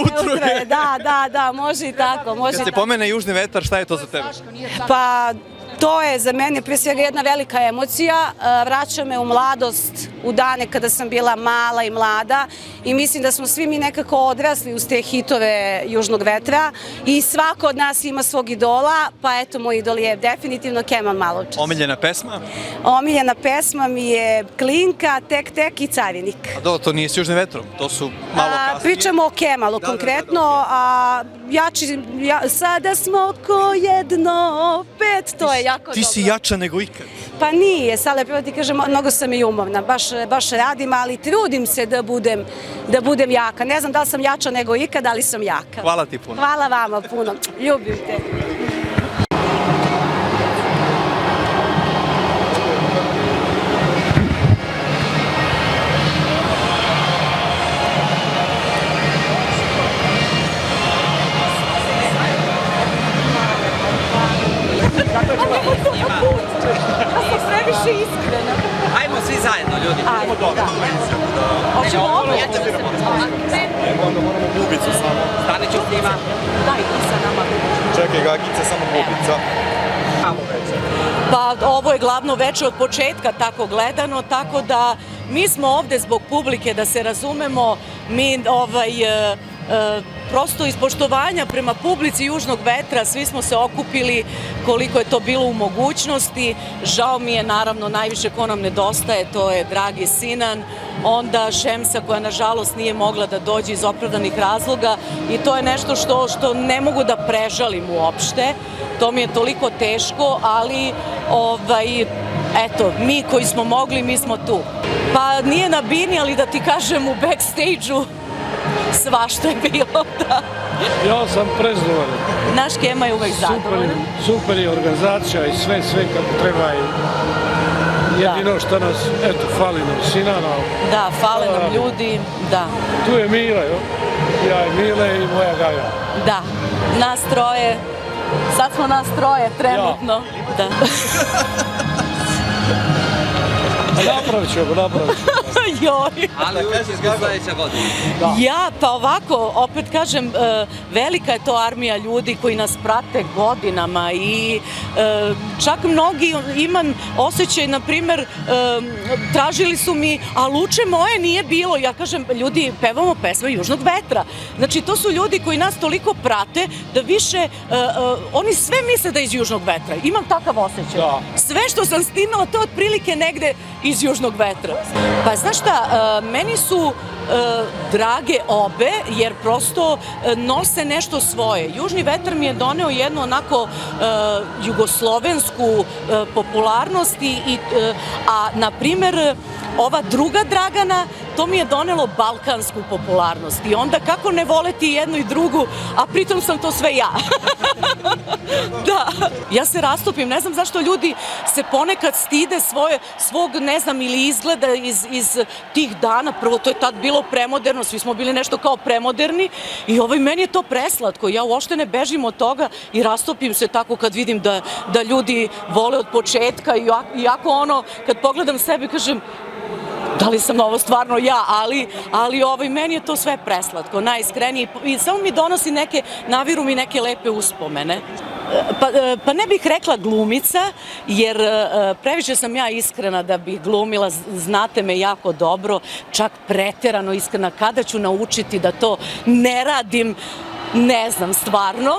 da, može i tako. Kad se pomene Južni vetar, šta je to za tebe? Pa, to je za mene prije svega jedna velika emocija, vraća me u mladost, u dane kada sam bila mala i mlada i mislim da smo svi mi nekako odrasli uz te hitove Južnog vetra i svako od nas ima svog idola, pa eto moj idol je definitivno Kemal Malovčić. Omiljena pesma? Omiljena pesma mi je Klinka, Tek i Carinik. A to nije s Južnim vetrom, to su malo kasnije. Pričamo o Kemalu konkretno, a sada smo ko jedno pet, to je jako dobro. Ti si jača nego ikad. Pa nije, Sale, prvo ti kažem, mnogo sam i umorna, baš radim, ali trudim se da budem jaka. Ne znam da li sam jača nego ikad, ali sam jaka. Hvala ti puno. Hvala vama puno, ljubim te. Previše iskreno. Ajmo svi zajedno, ljudi. Ajmo, da. Hoćemo ovo? Onda moramo bubicu samo. Stani ću s njima. Daj ti sa nama. Čekaj, Gagica, samo bubica. Pa ovo je glavno veče od početka tako gledano, tako da mi smo ovde zbog publike, da se razumemo, mi prosto iz poštovanja prema publici Južnog vetra svi smo se okupili koliko je to bilo u mogućnosti. Žao mi je, naravno, najviše ko nam nedostaje, to je dragi Sinan, onda Šemsa koja nažalost nije mogla da dođe iz opravdanih razloga i to je nešto što ne mogu da prežalim uopšte. To mi je toliko teško, ali eto, mi koji smo mogli, mi smo tu. Pa nije na bini, ali da ti kažem u backstage-u svašta je bilo, da. Ja sam prezadovoljan. Naš Kema je uvek zadovoljan. Super je organizacija i sve kako treba. Jedino što nas, eto, fali nam Sinana. Da, fale nam ljudi, da. Tu je Mile, ja i Mile i moja Gaja. Da, nas troje. Sad smo nas troje, trenutno. Da. Napravit ćemo. Joj. Ali uvijek je sledeća godina. Ja, pa ovako, opet kažem, velika je to armija ljudi koji nas prate godinama i čak mnogi, imam osjećaj, na primer, tražili su mi, a Luče moje nije bilo. Ja kažem, ljudi, pevamo pesme Južnog vetra. Znači, to su ljudi koji nas toliko prate da više, oni sve misle da je iz Južnog vetra. Imam takav osjećaj. Sve što sam snimala, to je otprilike negde iz Južnog vetra. Pa znaš šta, meni su drage obe, jer prosto nose nešto svoje. Južni vetar mi je doneo jednu onako jugoslovensku popularnost, a na primer ova druga Dragana, to mi je donelo balkansku popularnost. I onda kako ne voleti jednu i drugu, a pritom sam to sve ja. Da, ja se rastopim, ne znam zašto ljudi se ponekad stide svog, ne znam, ili izgleda iz tih dana. Prvo, to je tad bilo premoderno, svi smo bili nešto kao premoderni i meni je to preslatko. Ja uopšte ne bežim od toga i rastopim se tako kad vidim da ljudi vole od početka, iako kad pogledam sebe kažem, da li sam ovo stvarno ja, ali meni je to sve preslatko, najiskrenije i samo mi donosi naviru mi neke lepe uspomene. Pa ne bih rekla glumica, jer previše sam ja iskrena da bih glumila, znate me jako dobro, čak preterano iskrena. Kada ću naučiti da to ne radim, ne znam stvarno,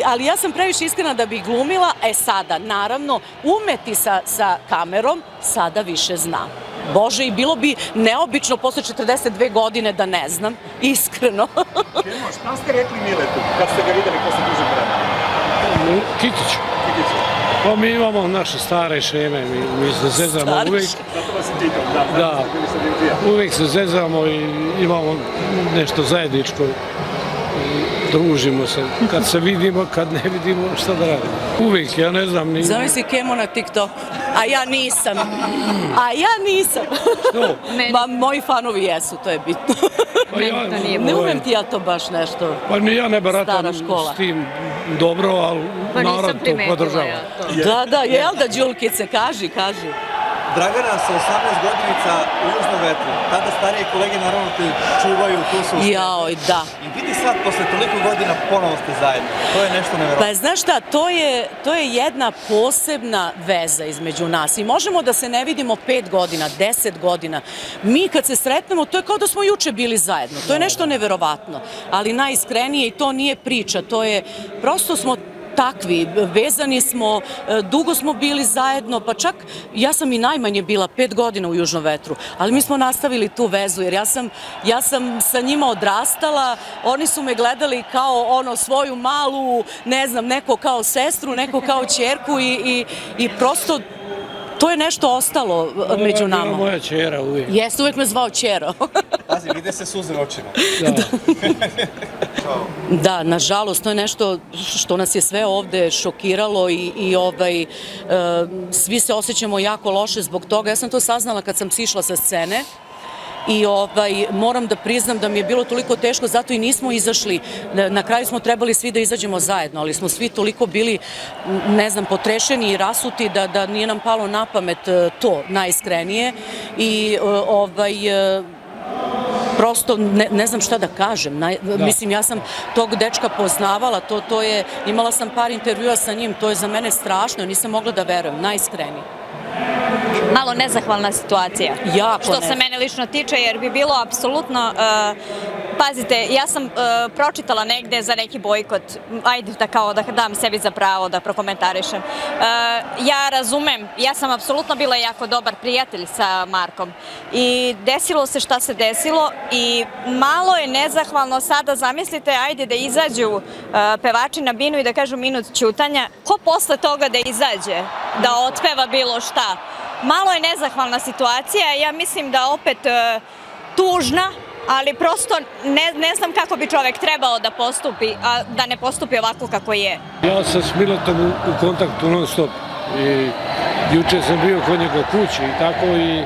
ali ja sam previše iskrena da bih glumila. Sada, naravno, umeti sa kamerom, sada više znam. Bože, i bilo bi neobično posle 42 godine da ne znam, iskreno. Kemo, šta ste rekli Miletu kad ste ga videli posle dužeg vremena? Kitiću. Pa mi imamo naše stare šeme, mi se zezamo uvijek. Zato vas i pitam, da, bili sa Dimfija. Uvijek se zezamo i imamo nešto zajedničko. Družimo se, kad se vidimo, kad ne vidimo, šta da radimo. Uvijek, ja ne znam ni... Zamisli Kemo na TikToku, a ja nisam. Što? Ma, moji fanovi jesu, to je bitno. Ne umem ti ja to baš nešto. Pa ni ja ne baratam s tim dobro, ali narod to podržava. Da, jel da, Đulkice, kaži. Dragana sa 18 godinica u Južnom vetru. Tada starije kolege naravno te čuvaju, tu su... Jaoj, da. I vidi sad, posle toliko godina, ponovo ste zajedno. To je nešto nevjerojatno. Pa znaš šta, to je jedna posebna veza između nas. I možemo da se ne vidimo 5 godina, 10 godina. Mi kad se sretnemo, to je kao da smo juče bili zajedno. To je nešto neverovatno. Ali najiskrenije, i to nije priča, to je, prosto smo takvi, vezani smo, dugo smo bili zajedno, pa čak ja sam i najmanje bila 5 godina u Južnom vetru, ali mi smo nastavili tu vezu, jer ja sam sa njima odrastala, oni su me gledali kao svoju malu, ne znam, neko kao sestru, neko kao ćerku i prosto to je nešto ostalo među nama. Ona je bila moja ćera uvijek. Jeste, uvijek me zvao ćero. Pazi, vide se suze očima. Da, nažalost, to je nešto što nas je sve ovde šokiralo i svi se osjećamo jako loše zbog toga. Ja sam to saznala kad sam sišla sa scene i moram da priznam da mi je bilo toliko teško, zato i nismo izašli. Na kraju smo trebali svi da izađemo zajedno, ali smo svi toliko bili, ne znam, potrešeni i rasuti da nije nam palo na pamet to najiskrenije i prosto ne znam šta da kažem. Mislim, ja sam tog dečka poznavala, imala sam par intervjua sa njim, to je za mene strašno, nisam mogla da verujem, najiskrenije. Malo nezahvalna situacija. Jako što se mene lično tiče, jer bi bilo apsolutno pazite, ja sam pročitala negde za neki bojkot, ajde da dam sebi za pravo da prokomentarišem. Ja razumem, ja sam apsolutno bila jako dobar prijatelj sa Markom i desilo se šta se desilo i malo je nezahvalno sada, zamislite, ajde da izađu pevači na binu i da kažu minut ćutanja, ko posle toga da izađe, da otpeva bilo šta? Malo je nezahvalna situacija, ja mislim da opet tužna, ali prosto ne znam kako bi čovek trebao da postupi, a da ne postupi ovako kako je. Ja sam s Miletom u kontaktu non stop i juče sam bio kod njega kući i tako i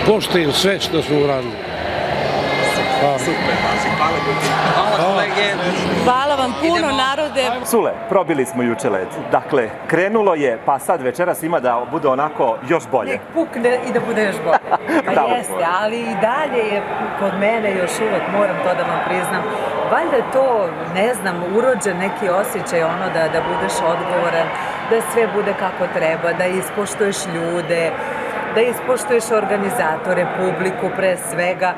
poštujem sve što smo uradili. Super, hvala kolege. Hvala vam puno, narode. Sule, probili smo juče led. Dakle, krenulo je, pa sad večeras ima da bude onako još bolje. Nek pukne i da bude još bolje. Pa jeste, ali i dalje je kod mene još uvek, moram to da vam priznam, valjda je to, ne znam, urođen neki osjećaj ono da budeš odgovoran, da sve bude kako treba, da ispoštuješ ljude, da ispoštuješ organizatore, publiku pre svega.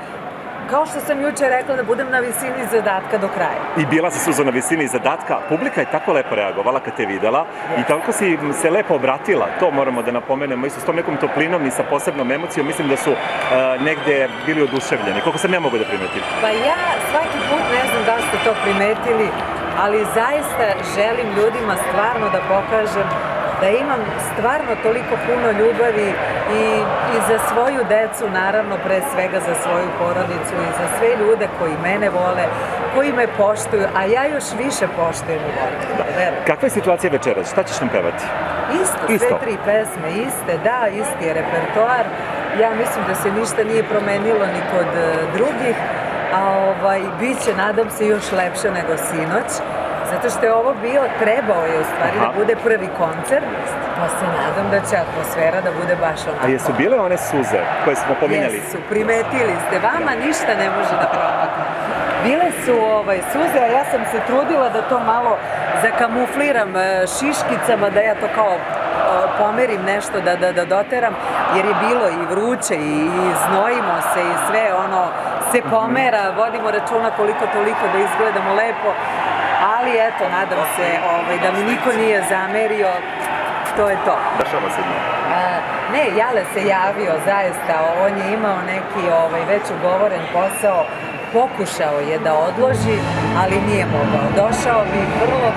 Kao što sam juče rekla, da budem na visini zadatka do kraja. I bila si, Suzo, na visini zadatka. Publika je tako lepo reagovala kad te videla i tako si se lepo obratila. To moramo da napomenemo. I sa tom nekom toplinom i sa posebnom emocijom. Mislim da su negde bili oduševljeni. Koliko sam ja mogu da primetim? Pa ja svaki put, ne znam da li ste to primetili, ali zaista želim ljudima stvarno da pokažem da imam stvarno toliko puno ljubavi i za svoju decu, naravno, pre svega za svoju porodicu i za sve ljude koji mene vole, koji me poštuju, a ja još više poštujem i volim. Kakva je situacija večeras? Šta ćeš nam pevati? Isto, sve 3 pesme, iste, da, isti je repertoar. Ja mislim da se ništa nije promenilo ni kod drugih, a bit će, nadam se, još lepše nego sinoć. Zato što je ovo trebao je u stvari da bude prvi koncert, pa se nadam da će atmosfera da bude baš onako. A jesu bile one suze koje smo pominjali? Jesu, primetili ste, vama ništa ne može da promakne. Bile su suze, a ja sam se trudila da to malo zakamufliram šiškicama, da ja to kao pomerim nešto, da doteram, jer je bilo i vruće i znojimo se i sve ono se pomera, vodimo računa koliko toliko da izgledamo lepo. Ali eto, nadam se da mi niko nije zamerio, to je to. Dešava se njim? Ne, Jale se javio zaista, on je imao neki već ugovoren posao, pokušao je da odloži, ali nije mogao. Došao bi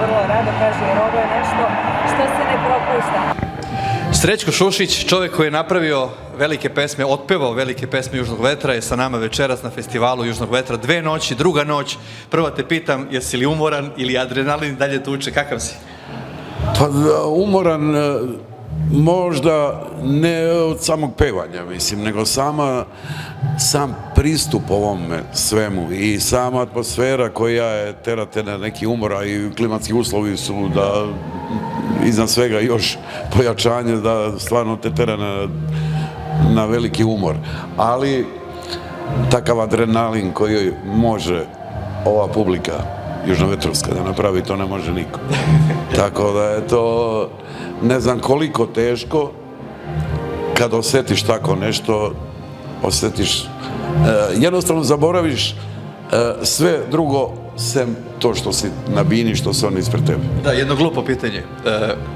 vrlo rado, kaže, jer ovo je nešto što se ne propušta. Srećko Šušić, čovjek koji je napravio velike pesme, otpevao velike pesme Južnog vetra, je sa nama večeras na festivalu Južnog vetra. 2 noći, druga noć. Prvo te pitam, jesi li umoran ili adrenalin dalje tuče? Kakav si? Pa umoran možda ne od samog pevanja, mislim, nego sam pristup ovome svemu i sama atmosfera koja je terate na neki umor, a i klimatski uslovi su da iznad svega još pojačanje da stvarno te tera na veliki umor. Ali takav adrenalin koji može ova publika južnovetrovska da napravi, to ne može niko. Tako da je to ne znam koliko teško kad osjetiš tako nešto, osjetiš, jednostavno zaboraviš sve drugo sem to što si na bini, što su oni ispred tebe. Da, jedno glupo pitanje.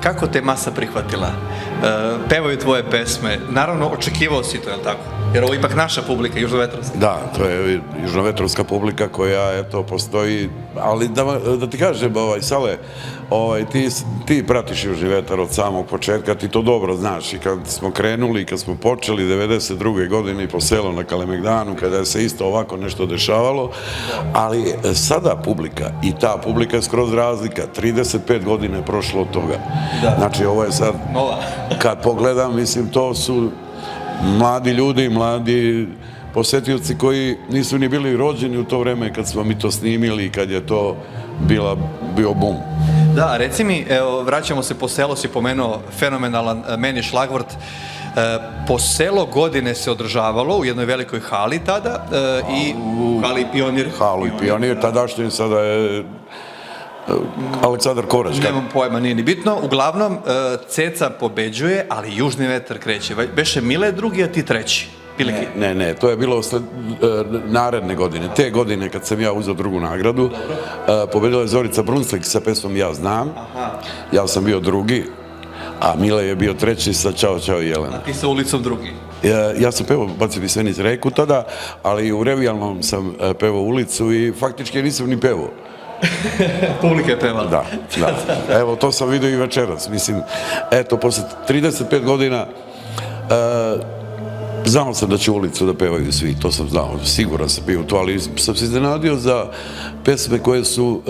Kako te masa prihvatila? Pevaju tvoje pesme. Naravno, očekivao si to, je li tako? Jer ovo je ipak naša publika, južnovetrovska. Da, to je južnovetrovska publika koja, eto, postoji, ali da ti kažem, Sale, ti pratiš Južni vetar od samog početka, ti to dobro znaš i kad smo krenuli, kad smo počeli 92. godine i po selu na Kalemegdanu, kada se isto ovako nešto dešavalo, ali sada publika i ta publika je skroz razlika, 35 godina je prošlo od toga. Znači, ovo je sad, kad pogledam, mislim, to su mladi ljudi, mladi posetioci koji nisu ni bili rođeni u to vreme kad smo mi to snimili i kad je to bio bum. Da, reci mi, evo, vraćamo se po selo, si pomenuo fenomenalan meni šlagvort. Po selo godine se održavalo u jednoj velikoj hali tada i hali Pionir. Hali Pionir, tadašnji sada je Aleksandar Korać. Nemam pojma, nije ni bitno. Uglavnom, Ceca pobeđuje, ali Južni vetar kreće. Beše Mile drugi, a ti treći. Pileki? Ne, to je bilo naredne godine. Te godine kad sam ja uzeo drugu nagradu, pobedila je Zorica Brunslik sa pesmom Ja znam, ja sam bio drugi, a Mile je bio treći sa Ćao, Ćao Jelena. A ti sa Ulicom drugi? Ja sam pevao Bacio bi sve niz reku tada, ali u revijalnom sam pevao Ulicu i faktički nisam ni pevao. Publika je pevala. Da. Evo, to sam vidio i večeras. Mislim, eto, posle 35 godina znao sam da će Ulicu da pevaju svi, to sam znao, siguran sam bio u to, ali sam se iznenadio za pesme koje su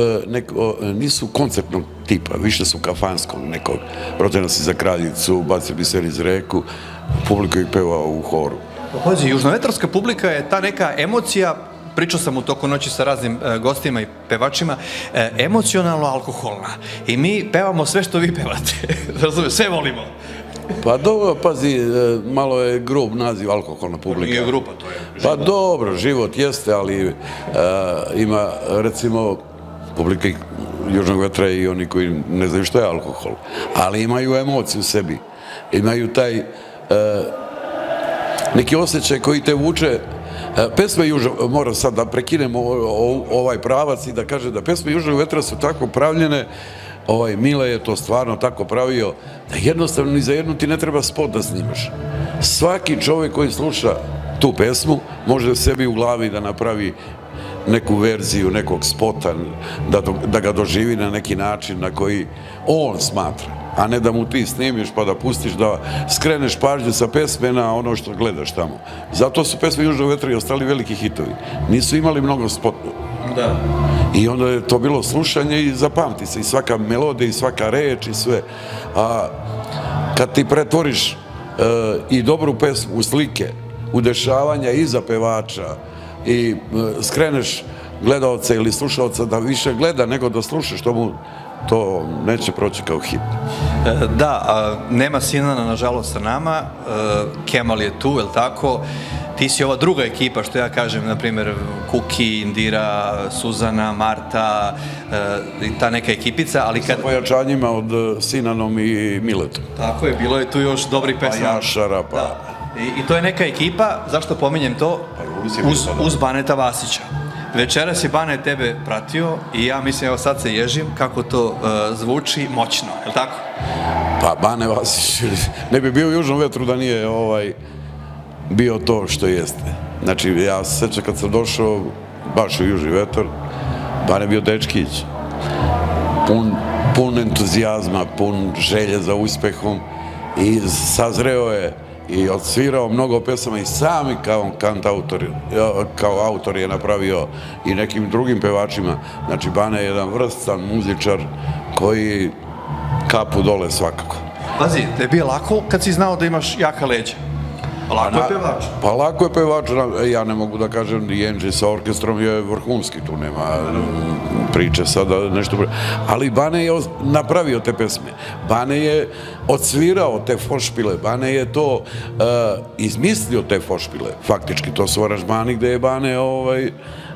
nisu koncertnog tipa, više su kafanskog nekog. Protiv si za kraljicu, Bacio bi sve niz reku, publika ih pevao u horu. Pazi, južnovetarska publika je ta neka emocija, pričao sam u toku noći sa raznim gostima i pevačima, emocionalno alkoholna. I mi pevamo sve što vi pevate. Razumiješ, sve volimo. Pa dobro, pazi, malo je grub naziv alkoholna publika. Nije grupa, to je život. Pa dobro, život jeste, ali ima, recimo, publika Južnog vetra i oni koji ne znaju što je alkohol, ali imaju emociju u sebi. Imaju taj neki osjećaj koji te vuče. Pesme Južnog, moram sad da prekinemo ovaj pravac i da kažem da pesme Južnog vetra su tako pravljene, Mile je to stvarno tako pravio, da jednostavno ni za jednu ti ne treba spot da snimaš. Svaki čovjek koji sluša tu pesmu može sebi u glavi da napravi neku verziju nekog spota, da ga doživi na neki način na koji on smatra, a ne da mu ti snimiš pa da pustiš, da skreneš pažnju sa pesme na ono što gledaš tamo. Zato su pesme Južnog vetra i ostali veliki hitovi. Nisu imali mnogo spotova. Da. I onda je to bilo slušanje i zapamti se, i svaka melodija, i svaka reč, i sve. A kad ti pretvoriš i dobru pesmu u slike, u dešavanja iza pevača, i skreneš gledaoca ili slušaoca da više gleda nego da sluša, što mu to neće proći kao hit. Da, nema Sinana nažalost sa nama, Kemal je tu, je li tako? Ti si ova druga ekipa, što ja kažem, na primjer, Kuki, Indira, Suzana, Marta, i ta neka ekipica, ali kad... Sa pojačanjima od Sinanom i Miletom. Tako je, bilo je tu još dobrih pesama. Pa Jašara, pa... I to je neka ekipa, zašto pominjem to? Uz Baneta Vasića. Večeras je Bane tebe pratio i ja mislim, evo sad se ježim, kako to zvuči moćno, je li tako? Pa Bane Vasić ne bi bio u Južnom vetru da nije bio to što jeste. Znači, ja se sjećam kad sam došao baš u Južni vetar, Bane je bio dečkić, pun entuzijazma, pun želje za uspehom i sazreo je i odsvirao mnogo pesama i sami kao autor je napravio i nekim drugim pevačima. Znači, Bane je jedan vrstan muzičar koji kapu dole svakako. Pazi, te je bio lako kad si znao da imaš jaka leđa? Lako je pevač? Pa lako je pevač, ja ne mogu da kažem, i Angie sa orkestrom je vrhunski, tu nema priče sada nešto, ali Bane je napravio te pesme, Bane je odsvirao te fošpile, Bane je to izmislio te fošpile, faktički to su aranžmani gde je Bane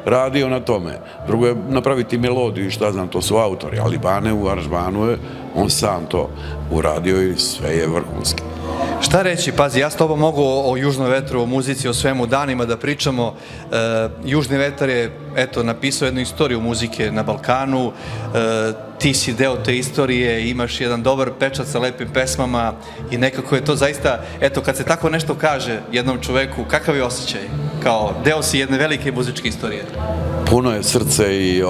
radio na tome. Drugo je napraviti melodiju i šta znam, to su autori, ali Bane u aranžmanu je, on sam to uradio i sve je vrhunski. Šta reći, pazi, ja s tobom mogu o Južnom vetru, o muzici, o svemu danima da pričamo. Južni vetar je, eto, napisao jednu istoriju muzike na Balkanu, ti si deo te istorije, imaš jedan dobar pečat sa lepim pesmama i nekako je to zaista, eto, kad se tako nešto kaže jednom čoveku, kakav je osjećaj? Kao deo si jedne velike muzičke istorije. Puno je srce i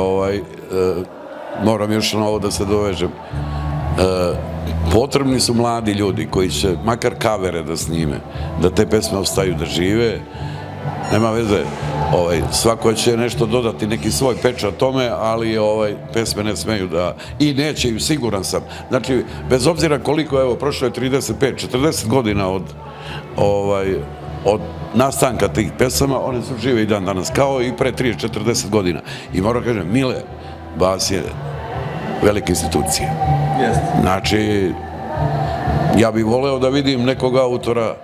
moram još na ovo da se dovežem. Potrebni su mladi ljudi koji će makar kavere da snime, da te pesme ostaju da žive. Nema veze, svako će nešto dodati, neki svoj pečat tome, ali pesme ne smeju da, i neće im, siguran sam. Znači, bez obzira koliko, evo, prošlo je 35-40 godina od nastanka tih pesama, one su žive i dan danas, kao i pre 30-40 godina. I moram kažem, Mile Bas je velika institucija. Znači, ja bih voleo da vidim nekog autora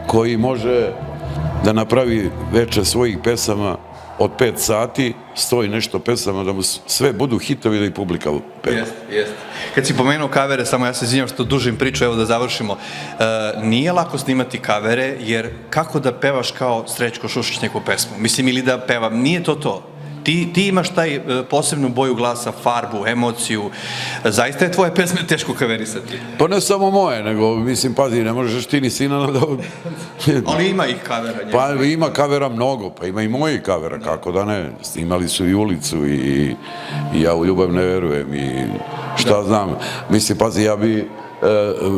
koji može da napravi veče svojih pesama od 5 sati, 100 i nešto pesama, da mu sve budu hitovi da i publika peva. Jeste. Kad si pomenuo kavere, samo ja se izvinjam što dužim priču, evo da završimo. Nije lako snimati kavere, jer kako da pevaš kao Srećko Šušić neku pesmu? Mislim, ili da pevam, nije to. Ti imaš taj posebnu boju glasa, farbu, emociju. Zaista je tvoje pesme teško kaverisati. Pa ne samo moje, nego, mislim, pazi, ne možeš ti ni Sinana da... Ali ima ih kavera. Pa ima kavera mnogo, pa ima i mojih kavera, kako da ne. Snimali su i Ulicu i Ja u ljubav ne verujem i šta znam. Mislim, pazi, ja bi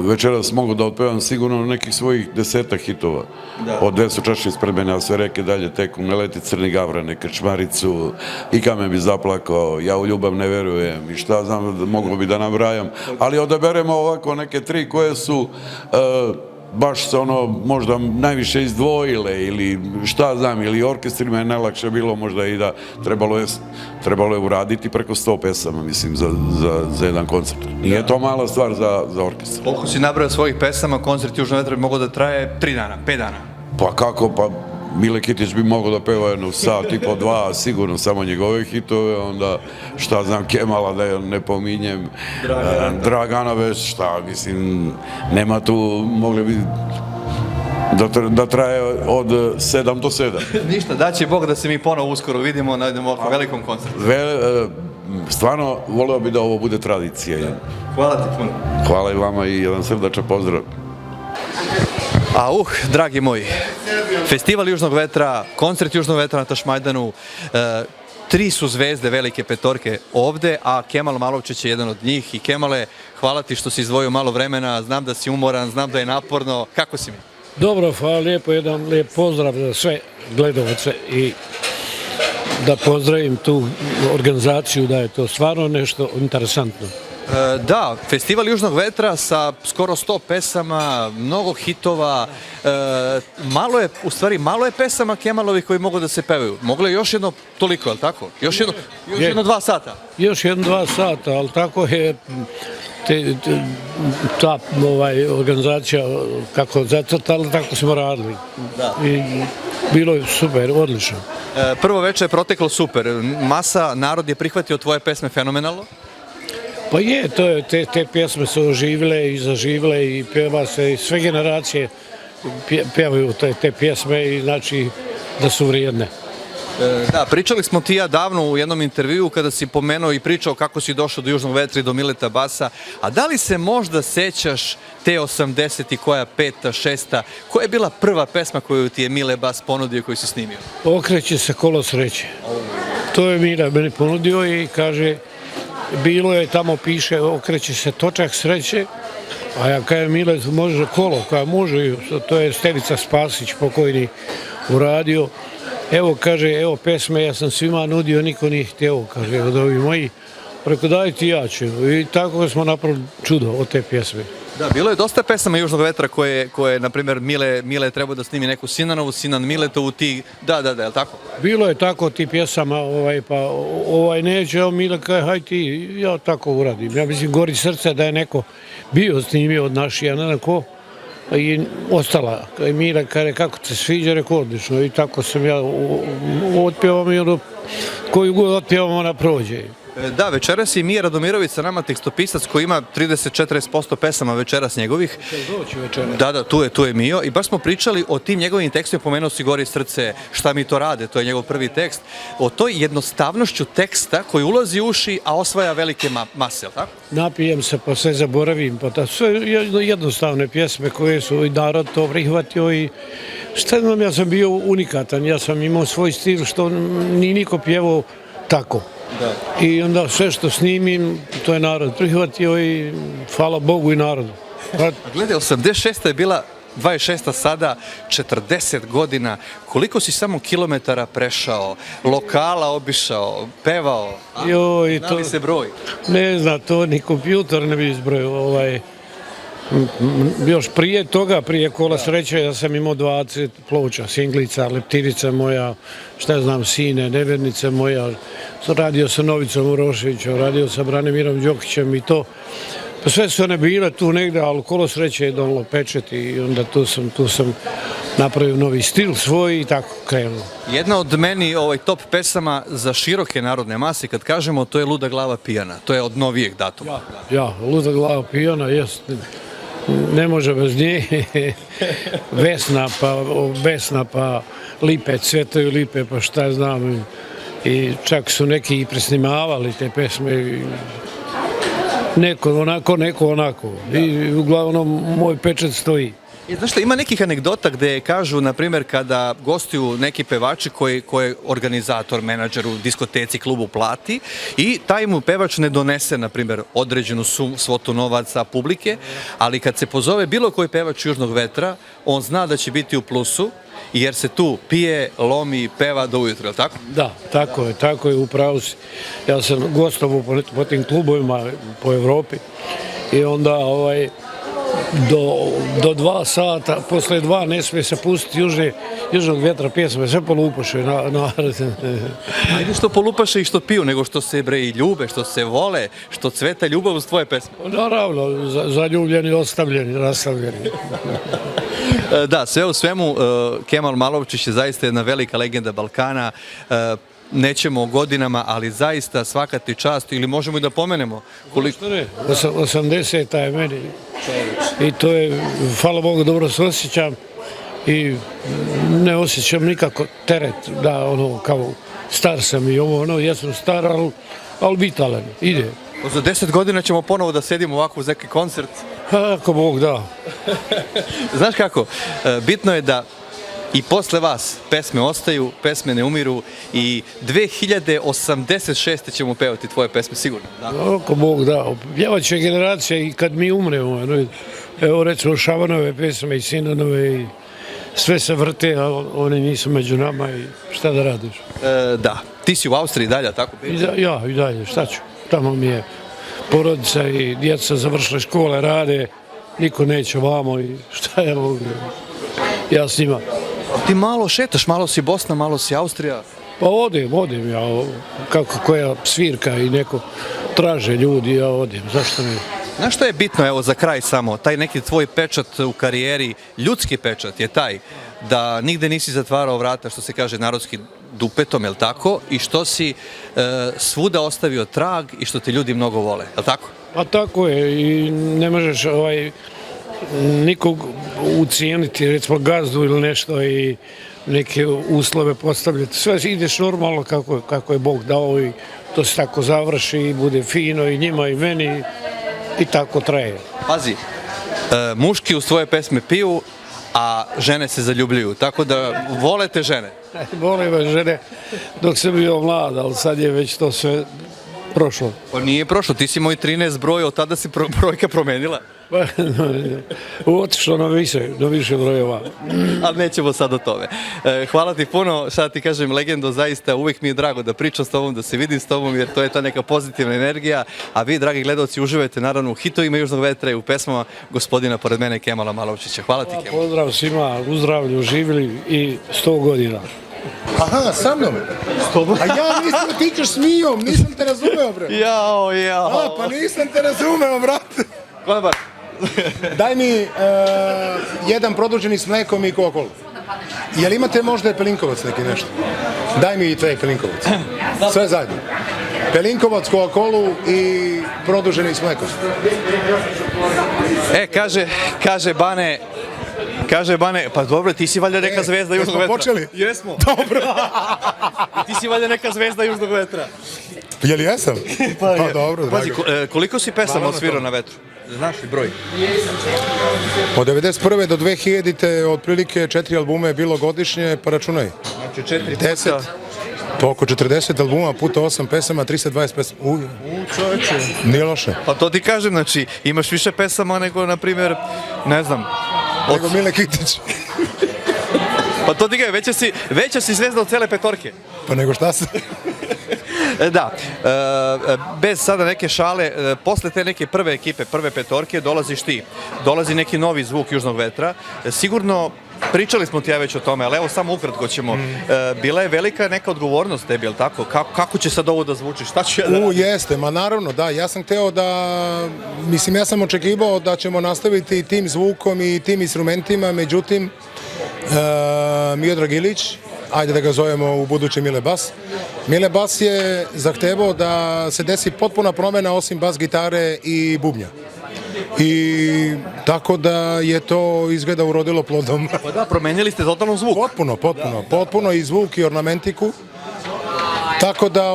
večeras mogu da otpevam sigurno nekih svojih 10 hitova. Od 2 su čaše ispred mene, a sve reke dalje teku, ne leti crni gavrane, Krčmaricu, i kamen bi zaplakao, Ja u ljubav ne verujem i šta znam, mogu bi da nabrajam. Ali odaberemo ovako neke 3 koje su baš se možda najviše izdvojile ili šta znam, ili orkestrima je najlakše bilo možda i da trebalo je uraditi preko 100 pesama, mislim, za jedan koncert. Nije to mala stvar za orkestar. Koliko si nabrao svojih pesama, koncert Južne vetre bi mogao da traje 3 dana, 5 dana? Pa kako, pa Mile Kitić bi mogao da peva jedno sat i po 2, sigurno samo njegove hitove, onda šta znam, Kemala da ne pominjem, Dragana već šta, mislim, nema tu, mogli bi da traje od 7 do 7. Ništa, daće Bog da se mi ponovo uskoro vidimo na jednom ovako velikom koncertu. Stvarno, voleo bi da ovo bude tradicija. Hvala ti puno. Hvala i vama i jedan srdačan pozdrav. Dragi moji, Festival Južnog vetra, koncert Južnog vetra na Tašmajdanu, 3 su zvezde velike petorke ovde, a Kemal Malovčić je jedan od njih. I Kemale, hvala ti što si izdvojio malo vremena, znam da si umoran, znam da je naporno. Kako si mi? Dobro, hvala lijepo, jedan lijep pozdrav za sve gledaoce i da pozdravim tu organizaciju, da je to stvarno nešto interesantno. Da, Festival Južnog vetra sa skoro 100 pesama, mnogo hitova, malo je pesama Kemalovih koji mogu da se pevaju. Moglo je još jedno toliko, je li tako? Još jedno 2 sata? Još jedno 2 sata, ali tako je ta organizacija kako zacrtala, tako smo radili. I bilo je super, odlično. Prvo večer je proteklo super, narod je prihvatio tvoje pesme fenomenalno? Pa je, te pjesme su oživile i zaživile i peva se i sve generacije pevaju te pjesme i znači da su vrijedne. Da, pričali smo ti ja davno u jednom intervjuu kada si pomenuo i pričao kako si došao do Južnog vetra i do Mileta Basa, a da li se možda sećaš te 80 i koja 5., 6., koja je bila prva pesma koju ti je Mile Bas ponudio koju si snimio? Okreće se kolo sreće. To je Mile meni ponudio i kaže, bilo je tamo piše okreće se točak sreće, a ja kažem Mile može kolo, koja može, to je Stevica Spasić pokojni uradio. Evo, kaže, evo pesme, ja sam svima nudio, niko nije htio, kaže, od ovi moji. Preko daj ti ja ću. I tako smo napravili čudo od te pjesme. Da, bilo je dosta pesama Južnog vetra koje na primjer, Mile trebao da snimi neku Sinanovu, Sinan Miletovu, ti, da, je li tako? Bilo je tako ti pjesama, pa neće, evo Mile kaže, haj ti, ja tako uradim. Ja mislim, gori srce da je neko bio snimio od naših, a ne znam ko. I ostala. Mile kaže, kako te sviđa, rekao odlično. I tako sam ja otpjevam i ono, koju god otpjevam, ona prođe. Da, večeras je Mija Radomirović sa nama, tekstopisac koji ima 30-40% pesama večeras njegovih. Da, tu je Mio. I baš smo pričali o tim njegovim tekstima, pomenuo si Gori srce, Šta mi to rade, to je njegov prvi tekst. O toj jednostavnošću teksta koji ulazi u uši, a osvaja velike mase, je li tako? Napijem se pa sve zaboravim, pa sve jednostavne pjesme koje su i narod to prihvatio i šta znam, ja sam bio unikatan, ja sam imao svoj stil što ni niko pjevao tako. I onda sve što snimim, to je narod prihvatio i hvala Bogu i narodu. Gledaj, 86. je bila 26. sada, 40 godina. Koliko si samo kilometara prešao, lokala obišao, pevao? Zna li se broj? Ne zna, to ni kompjutor ne bi izbrojio. Još prije toga, prije Kola sreće, ja sam imao 20 ploča, singlica, Leptirica moja, šta znam, Sine, Nevernica moja, radio sa Novicom Uroševićem, radio sa Branimirom Đokićem i to. Pa sve su one bile tu negde, ali Kolo sreće je donalo pečet i onda tu sam napravio novi stil svoj i tako krenuo. Jedna od meni top pesama za široke narodne mase, kad kažemo, to je Luda glava pijana. To je od novijeg datuma. Ja, Luda glava pijana, jest. Ne može bez nje. Vesna, pa Lipe, cvetaju lipe, pa šta znam. I čak su neki i presnimavali te pesme. Neko onako. I uglavnom moj pečat stoji. Znaš šta, ima nekih anegdota gde kažu, na primjer, kada gostuju neki pevači koje organizator, menadžer u diskoteci, klubu plati i taj mu pevač ne donese, na primjer, određenu svotu novaca publike, ali kad se pozove bilo koji pevač Južnog vetra, on zna da će biti u plusu, jer se tu pije, lomi, peva do ujutro, je li tako? Da, tako je, upravo si. Ja sam gostovao po tim klubovima po Evropi i onda do 2 sata, posle 2 ne smije se pustiti Južnog vetra pjesme, sve polupaše. Ajde što polupaše i što piju, nego što se i ljube, što se vole, što cveta ljubav uz tvoje pesme. Naravno, zaljubljeni, ostavljeni, rastavljeni. Da, sve u svemu, Kemal Malovčić je zaista jedna velika legenda Balkana. Nećemo o godinama, ali zaista svaka ti čast, ili možemo i da pomenemo koliko... 80-ta je meni i to je, hvala Bogu, dobro se osjećam i ne osjećam nikako teret da kao star sam i ja sam star, ali vitalan, ide. Za 10 godina ćemo ponovo da sedimo ovako uz neki koncert. Ako Bog da. Znaš kako, bitno je da i posle vas pesme ostaju, pesme ne umiru i 2086. ćemo pevati tvoje pesme, sigurno. Ako Bog da, pjevat će generacija i kad mi umremo. Evo recimo Šabanove pesme i Sinanove i sve se vrte, a oni nisu među nama i šta da radiš? Da, ti si u Austriji dalje, tako? Ja i dalje, šta ću? Tamo mi je porodica i djeca završile škole, rade, niko neće vamo i šta ja mogu? Ja s njima. Ti malo šetaš, malo si Bosna, malo si Austrija. Pa odim ja, kako koja svirka i neko traže ljudi, ja odim, zašto ne? Znaš što je bitno, evo za kraj samo, taj neki tvoj pečat u karijeri, ljudski pečat je taj da nigde nisi zatvarao vrata, što se kaže narodski, dupetom, je li tako? I što si svuda ostavio trag i što te ljudi mnogo vole, je li tako? Pa tako je i ne možeš nikog ucijeniti, recimo gazdu ili nešto i neke uslove postavljati. Sve ideš normalno kako je Bog dao i to se tako završi i bude fino i njima i meni i tako traje. Pazi, muški u svoje pesme piju, a žene se zaljubljuju, tako da volete žene. Volim žene dok sam bio mlad, ali sad je već to sve prošlo. Pa nije prošlo, ti si moj 13 broj, od tada se brojka promenila. Otišlo na više brojeva. Ali nećemo sad o tome. Hvala ti puno, šta ti kažem, legendo, zaista uvijek mi je drago da pričam s tobom, da se vidim s tobom, jer to je ta neka pozitivna energija, a vi, dragi gledalci, uživajte naravno u hitovima Južnog vetra i u pesmama gospodina pored mene, Kemala Malovčića. Hvala ti, Kemal. Pozdrav svima, u zdravlju, živjeli i 100 godina. Aha, sa mnom? A ja mislim da ti ćeš smijom, nisam te razumeo, bre. Jao. A, pa nisam te razumeo, brate. Kobar. Daj mi jedan produženi s mlekom i Coca-Cola. Jel imate možda pelinkovac neki nešto? Daj mi i taj pelinkovac. Sve zajedno. Pelinkovac, Coca-Colu i produženi s mlekom. Kaže Bane, pa dobro, ti si valjda neka zvezda Južnog vetra. Jesmo počeli? Jesmo. Dobro. Ti si valjda neka zvezda Južnog vetra. Jel jesam? Pa dobro, drago. Pazi, koliko si pesama osvirao na vetru? Znaš li broj? Od 91. do 2000. otprilike 4 albume je bilo godišnje, pa računaj. Znači 4 puta... 10. To oko 40 albuma puta 8 pesama, 320 pesama. Čovječe. Nije loše. Pa to ti kažem, znači, imaš više pesama nego, na primjer, ne znam... Nego Mile Kitić. Pa to ti kažem, veća si zvezda od cele petorke. Pa nego šta se... Da, bez sada neke šale, posle te neke prve ekipe, prve petorke, dolaziš ti. Dolazi neki novi zvuk Južnog vetra. Sigurno, pričali smo ti ja već o tome, ali evo samo ukratko ćemo. Bila je velika neka odgovornost tebi, je li tako? Kako će sad ovo da zvuči? Šta ću ja da radim? Jeste, ma naravno, da. Ja sam hteo da... Mislim, ja sam očekivao da ćemo nastaviti tim zvukom i tim instrumentima, međutim, Miodrag Ilić, ajde da ga zovemo u budući Mile Bas. Mile Bas je zahtevao da se desi potpuna promjena osim bas gitare i bubnja. I tako da je to izgleda urodilo plodom. Pa da, promenili ste totalno zvuk. Potpuno i zvuk i ornamentiku. Tako da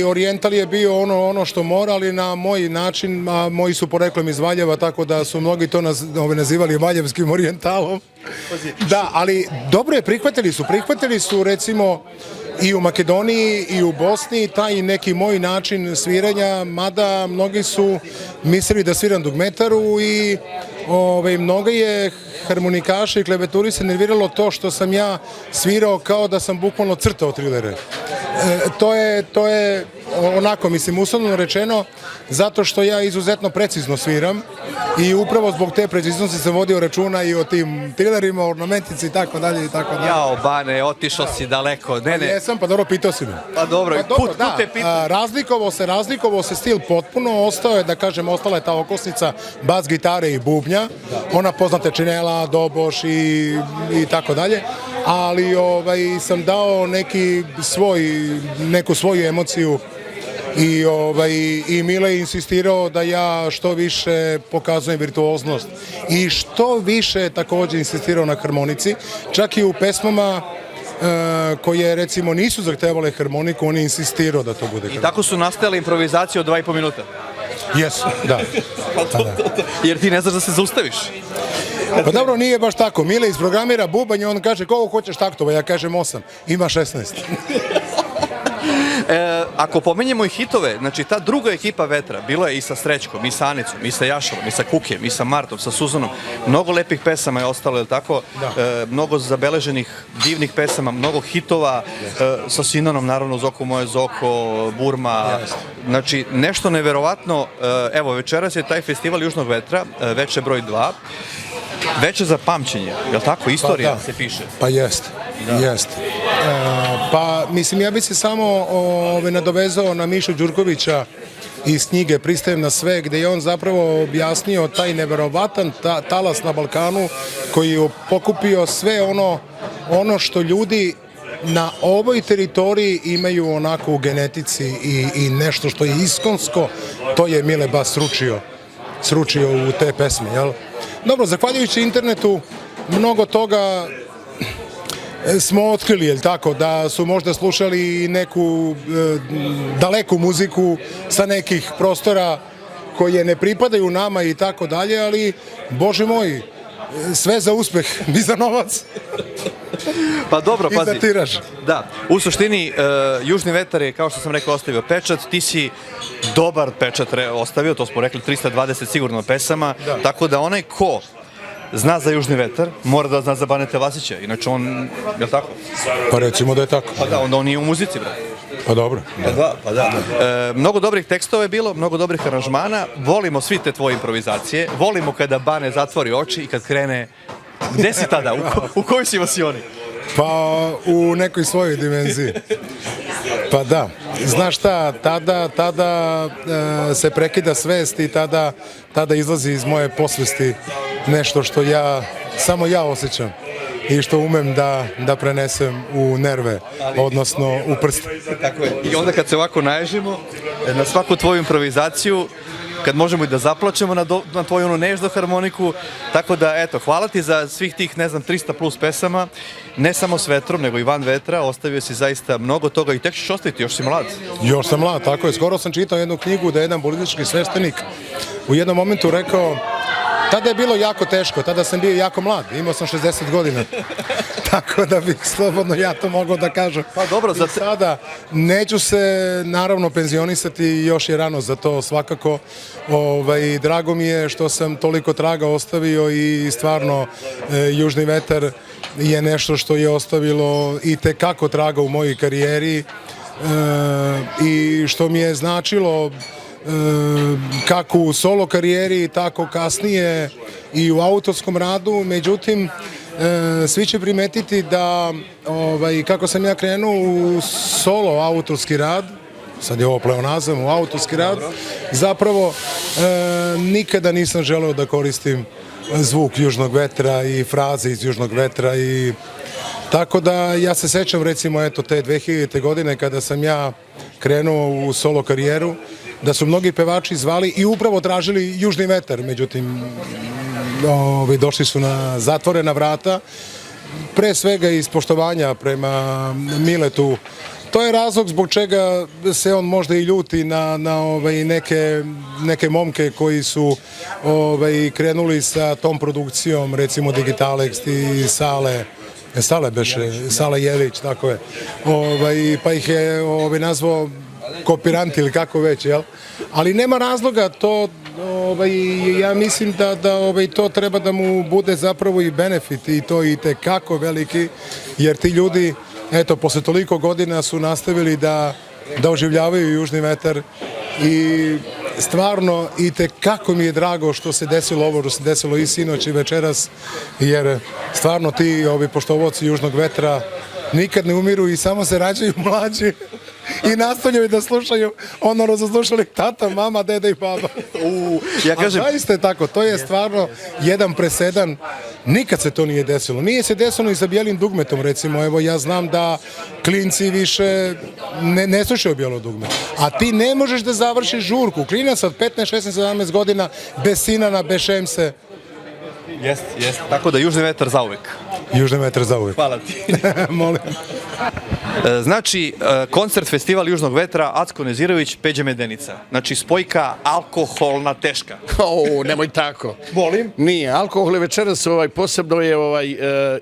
orijental je bio ono što mora, ali na moj način, a moji su poreklom iz Valjeva, tako da su mnogi to nazivali valjevskim orijentalom. Da, ali dobro je, prihvatili su recimo i u Makedoniji i u Bosni taj neki moj način sviranja, mada mnogi su mislili da sviram dugmetaru i mnogo je harmonikaša i klebeturi se nerviralo to što sam ja svirao kao da sam bukvalno crtao trilere. To je onako, mislim, uslovno rečeno, zato što ja izuzetno precizno sviram i upravo zbog te preciznosti sam vodio računa i o tim trilerima, ornamentici i tako dalje i tako dalje. Jao, Bane, otišao si daleko. Ne. Jesam, pa dobro, pitao si me. Pa dobro, put te pitao. Razlikovao se stil potpuno, ostala je ta okosnica bas gitare i bubnja, ona poznate činela, doboš i tako dalje, ali sam dao neku svoju emociju i Mile je insistirao da ja što više pokazujem virtuoznost i što više također insistirao na harmonici, čak i u pesmama koje recimo nisu zahtevale harmoniku, on je insistirao da to bude harmonika. I tako su nastale improvizacije od 2,5 minuta? Jesu, da. Jer ti ne znaš da se zaustaviš. Pa dobro, nije baš tako. Mile isprogramira bubanj i on kaže koliko hoćeš taktova, ja kažem 8, ima 16. Ako pomenjemo i hitove, znači ta druga ekipa Vetra, bilo je i sa Srećkom, i sa Anicom, i sa Jašarom, i sa Kukijem, i sa Martom, sa Suzanom, mnogo lepih pesama je ostalo, je li tako? Mnogo zabeleženih, divnih pesama, mnogo hitova, sa Sinanom, naravno, Zoko moje Zoko, Burma, znači nešto neverovatno. Evo, večeras je taj festival Južnog vetra, veče broj 2, veče za pamćenje, je li tako? Istorija se piše. Pa jest. Pa mislim, ja bih se samo nadovezao na Mišu Đurkovića iz knjige Pristajem na sve, gdje je on zapravo objasnio taj neverovatan talas na Balkanu koji je pokupio sve ono što ljudi na ovoj teritoriji imaju onako u genetici i nešto što je iskonsko, to je Mile Bas sručio u te pesme, jel? Dobro, zahvaljujući internetu, mnogo toga smo otkrili, jel tako, da su možda slušali neku daleku muziku sa nekih prostora koje ne pripadaju nama i tako dalje, ali, Bože moj, sve za uspeh, ni za novac. Pa dobro, pazi. I za tiraž. Da, u suštini, Južni vetar je, kao što sam rekao, ostavio pečat, ti si dobar pečat ostavio, to smo rekli, 320 sigurno pesama, tako da onaj ko zna za Južni vetar, mora da zna za Baneta Vasića, inače on, je li tako? Pa recimo da je tako. Pa da, onda on nije u muzici, bro. Pa dobro. Pa da. Mnogo dobrih tekstova je bilo, mnogo dobrih aranžmana, volimo svi te tvoje improvizacije, volimo kada Bane zatvori oči i kad krene. Gde si tada? U kojoj si vasioni? Pa u nekoj svojoj dimenziji. Pa da, znaš šta, tada se prekida svest i tada izlazi iz moje posvesti nešto što samo ja osjećam i što umem da prenesem u nerve, odnosno u prste. Tako je. I onda kad se ovako naježimo na svaku tvoju improvizaciju, kad možemo i da zaplačemo na tvoju nežnu harmoniku, tako da, eto, hvala ti za svih tih, 300 plus pesama, ne samo s vetrom, nego i van vetra, ostavio si zaista mnogo toga i tek ćeš ostaviti, još si mlad. Još sam mlad, tako je. Skoro sam čitao jednu knjigu da je jedan politički sveštenik u jednom momentu rekao, tada je bilo jako teško, tada sam bio jako mlad, imao sam 60 godina, tako da bih slobodno ja to mogao da kažem. Pa dobro, za sada neću se naravno penzionisati, još je rano za to svakako. Drago mi je što sam toliko traga ostavio i stvarno Južni vetar je nešto što je ostavilo i tekako traga u mojoj karijeri i što mi je značilo kako u solo karijeri, tako kasnije i u autorskom radu. Međutim, svi će primetiti da kako sam ja krenuo u solo autorski rad, sad je ovo pleonazam, u autorski rad, zapravo nikada nisam želeo da koristim zvuk južnog vetra i fraze iz južnog vetra i tako da ja se sećam recimo eto te 2000. godine kada sam ja krenuo u solo karijeru, da su mnogi pevači zvali i upravo tražili južni vetar, međutim došli su na zatvorena vrata, pre svega iz poštovanja prema Miletu. To je razlog zbog čega se on možda i ljuti na neke momke koji su krenuli sa tom produkcijom, recimo Digitalex i Sale Jelić, tako je, pa ih je nazvao kopirant ili kako već, jel? Ali nema razloga, to ja mislim da to treba da mu bude zapravo i benefit i to i tekako veliki, jer ti ljudi, eto, posle toliko godina su nastavili da oživljavaju južni vetar i stvarno i tekako mi je drago što se desilo ovo, što se desilo i sinoć i večeras, jer stvarno ti poštovoci južnog vetra nikad ne umiru i samo se rađaju mlađi i nastavljaju da slušaju ono što su slušali tata, mama, deda i baba. A zaista je tako, to je stvarno jedan presedan, nikad se to nije desilo. Nije se desilo i sa Bijelim dugmetom, recimo, evo ja znam da klinci više ne slušaju Bijelo dugme, a ti ne možeš da završiš žurku, klinac od 15, 16, 17 godina, bez Sinana, bez Šemse. Jeste. Tako da južni vetar zauvek. Južni vetar zauvek. Hvala ti. Molim. Znači, koncert Festival južnog vetra, Acko Nezirović, Peđa Medenica. Znači, spojka alkoholna teška. Nemoj tako. Molim? Nije, alkohol je večeras posebno je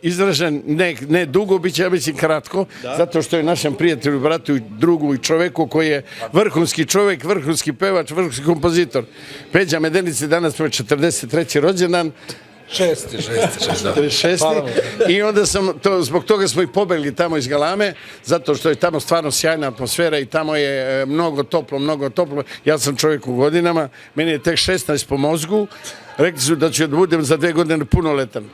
izražen, ne dugo, bit će, ja mislim, kratko, zato što je našem prijatelju, bratu i drugu i čoveku koji je vrhunski čovek, vrhunski pevač, vrhunski kompozitor. Peđa Medenica danas mu je 43. rođendan, šesti. I onda zbog toga smo i pobegli tamo iz Galame, zato što je tamo stvarno sjajna atmosfera i tamo je mnogo toplo. Ja sam čovjek u godinama, meni je tek 16 po mozgu, rekli su da ću da budem za 2 godine punoletan,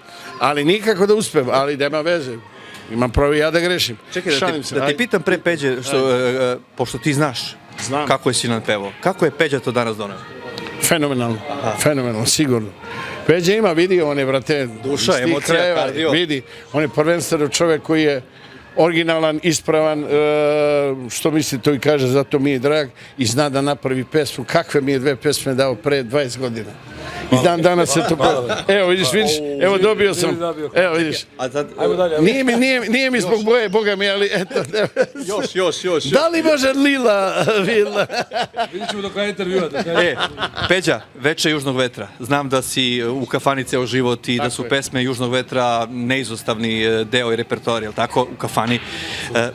ali nikako da uspem, ali nema veze. Imam pravo i ja da grešim. Čekaj, da ti pitam pre Peđe, pošto ti znaš kako je Sinan pevao, kako je Peđa to danas doneo? Fenomenalno, sigurno. Peđa ima, vidi, on je, brate, duša, emocija, kardio. Vidi, on je prvenstveno čovjek koji je originalan, ispravan, što misli to i kaže, zato mi je drag i zna da napravi pesmu. Kakve mi je 2 pesme dao pre 20 godina. I dan danas se to peva. Evo, vidiš, evo dobio sam. Evo, vidiš. Nije mi zbog boje, Boga mi, ali eto. Još. Da li može Lila? Vidjet ćemo do kraja intervjua. Peđa, Veče južnog vetra. Znam da si u kafani ceo život i da su pesme južnog vetra neizostavni deo i repertoar, jel tako, u kafani.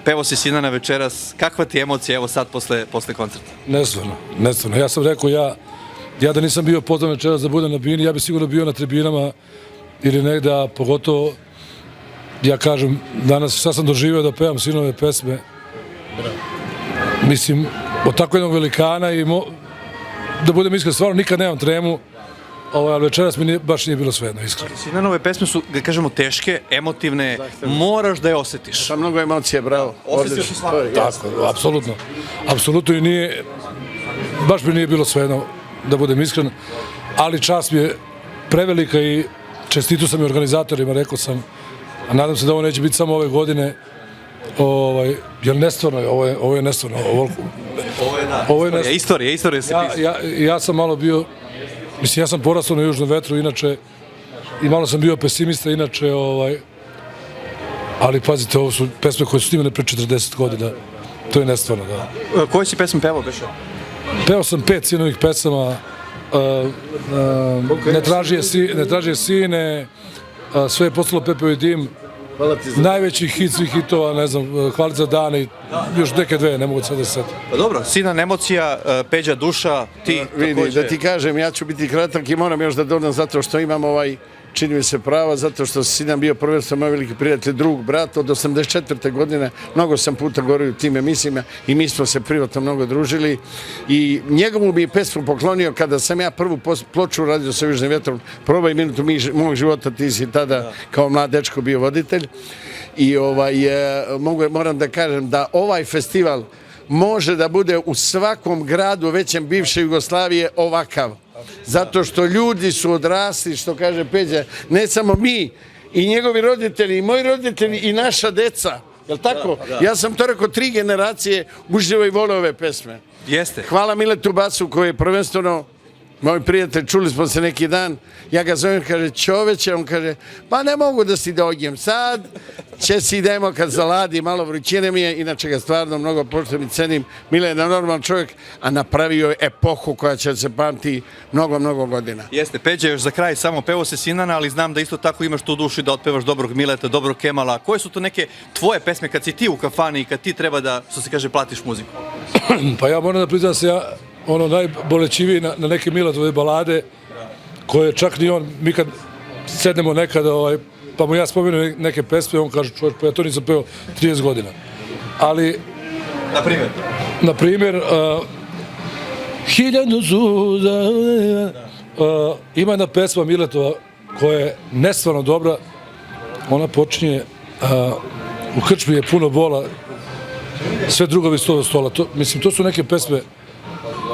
Pevo si Sinana večeras. Kakva ti emocija, evo sad, posle koncerta? Nesvarno. Ja sam rekao, ja da nisam bio pozvan večeras da budem na bini, ja bih sigurno bio na tribinama ili negde, a pogotovo, ja kažem, danas sad sam doživio da pevam Sinove pesme. Mislim, od tako jednog velikana i da budem iskren, stvarno nikad nemam tremu, ali večeras mi baš nije bilo svejedno, iskreno. Sinanove pesme su, da kažemo, teške, emotivne, moraš da je osjetiš. Sa mnogo emocije, bravo. Osjetio si svako. Tako, apsolutno. Apsolutno i nije, baš mi nije bilo svejedno, da budem iskren, ali čast mi je prevelika i čestitu sam i organizatorima, rekao sam, a nadam se da ovo neće biti samo ove godine, jer nestvarno je, ovo je nestvarno. Ovo je istorija se piše. Ja sam malo bio, mislim, ja sam porastao na južnom vetru, inače, i malo sam bio pesimista, inače, ali pazite, ovo su pesme koje su snimane pre 40 godina, to je nestvarno, da. Koje si pesme pevao, Beše? Peo sam 5 Sinovih pesama, Ne tražije sine, Sve je postalo pepeo i dim, najveći hit svih hitova, ne znam, Hvala za dan i još neke 2, ne mogu sad da se setim. Pa dobro, Sinan emocija, Peđa duša, ti takođe. Da ti kažem, ja ću biti kratak i moram još da dodam zato što imam čini mi se prava, zato što Sinan bio prvenstveno moj veliki prijatelj, drug, brat, od 84. godine, mnogo sam puta govorio u tim emisijama i mi smo se privatno mnogo družili i njegovu mi je pesmu poklonio kada sam ja prvu ploču radio sa Južnim vetrom, Probaj minutu mog života, ti si tada kao mlad dečko bio voditelj i moram da kažem da ovaj festival može da bude u svakom gradu većem bivše Jugoslavije ovakav. Zato što ljudi su odrasli, što kaže Peđa, ne samo mi, i njegovi roditelji, i moji roditelji, i naša deca. Jel' tako? Ja sam to rekao, 3 generacije uživo i vole ove pesme. Jeste. Hvala Miletu Basu koji je prvenstveno moj prijatelj, čuli smo se neki dan, ja ga zovem, kaže, čoveče, on kaže, pa ne mogu da si dođem sad, će si idemo kad zaladi, malo vrućine mi je, inače ga stvarno mnogo poštujem i cenim, Mile je normalan čovjek, a napravio je epohu koja će se pamti mnogo godina. Jeste, Peđa, još za kraj samo pevao se Sinana, ali znam da isto tako imaš tu duši da otpevaš dobrog Mileta, dobrog Kemala. Koje su to neke tvoje pesme kad si ti u kafani i kad ti treba da, što se kaže, platiš muziku? Pa ja moram da priznam se ja najbolečiviji na neke Miletove balade, koje čak ni on, mi kad sednemo nekada, pa mu ja spomenu neke pesme, on kaže, čovječ, pa ja to nisam peo 30 godina. Ali, na primjer, Hiljadu suza, ima jedna pesma Miletova koja je nestvarno dobra, ona počinje, u krčmi je puno bola, sve drugovi sto do stola. Mislim, to su neke pesme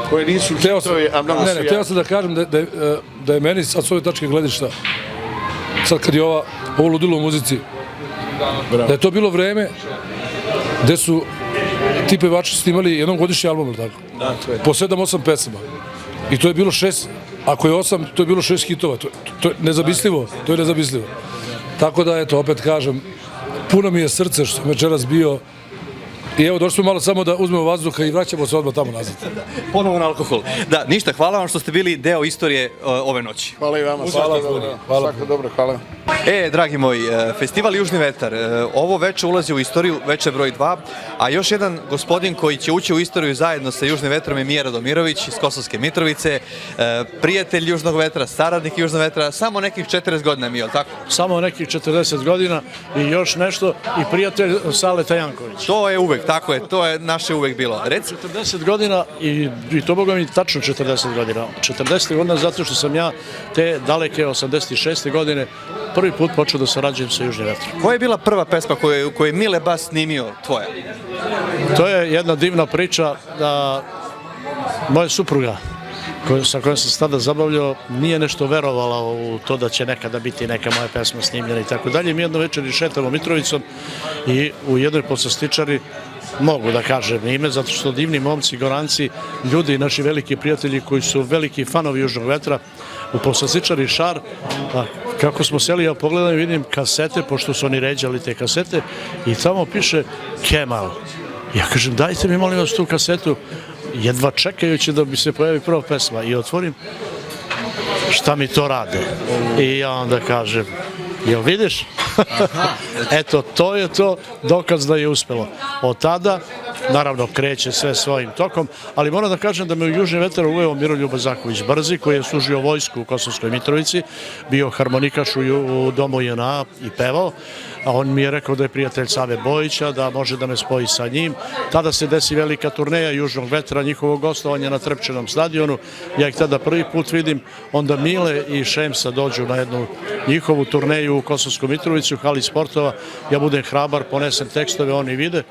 koje nisu hitovi, a mnogo su jaki. Hteo sam da kažem da je meni, sad s ove tačke gledišta, sad kad je ovo ludilo u muzici, da je to bilo vreme gde su ti pevači snimali jednom godišnji album, ili tako? Po 7-8 pesama. I to je bilo 6, ako je 8, to je bilo 6 hitova. To je nezamislivo, Tako da, eto, opet kažem, puno mi je srce što je večeras bio. I evo, došli smo malo samo da uzmemo vazduha i vraćamo se odmah tamo nazad. Ponovo na alkohol. Da, ništa, hvala vam što ste bili deo istorije ove noći. Hvala i vama. Svako dobro, hvala. Dragi moji, festival Južni vetar, ovo veče ulazi u istoriju, veče broj 2, a još jedan gospodin koji će ući u istoriju zajedno sa Južnim vetrom je Mija Radomirović iz Kosovske Mitrovice, prijatelj Južnog vetra, saradnik Južnog vetra, samo nekih 40 godina, Mija, tako? Samo nekih 40 godina i još nešto, i prijatelj Saleta Janković. To je uvek, tako je, to je naše uvek bilo. 40 godina i to boga mi tačno 40 godina. 40 godina zato što sam ja te daleke 86. godine prvi put počeo da sarađujem sa Južnim vetrom. Koja je bila prva pesma koju je Mile Bas snimio tvoja? To je jedna divna priča da moja supruga sa kojom sam se tada zabavljao nije nešto verovala u to da će nekada biti neka moja pesma snimljena i tako dalje. Mi jedno večer šetamo Mitrovicom i u jednoj poslastičari, mogu da kažem ime, zato što divni momci, goranci, ljudi, naši veliki prijatelji koji su veliki fanovi Južnog vetra, u poslastičari Šar, kako smo seli, ja pogledam i vidim kasete, pošto su oni ređali te kasete, i tamo piše Kemal. Ja kažem, dajte mi molim vas tu kasetu, jedva čekajući da bi se pojavi prva pesma, i otvorim, šta mi to rade? I ja onda kažem, jel vidiš? Eto, to je to, dokaz da je uspelo. Od tada, naravno, kreće sve svojim tokom, ali moram da kažem da me u Južni vetar uveo Miroljub Zaković Brzi, koji je služio vojsku u Kosovskoj Mitrovici, bio harmonikaš u Domu JNA i pevao, a on mi je rekao da je prijatelj Save Bojića, da može da me spoji sa njim. Tada se desi velika turneja Južnog vetra, njihovog gostovanja na Trepčenom stadionu. Ja ih tada prvi put vidim, onda Mile i Šemsa dođu na jednu njihovu turneju u Kosovsku Mitrovicu, u hali sportova. Ja budem hrabar, ponesem tekstove, oni vide.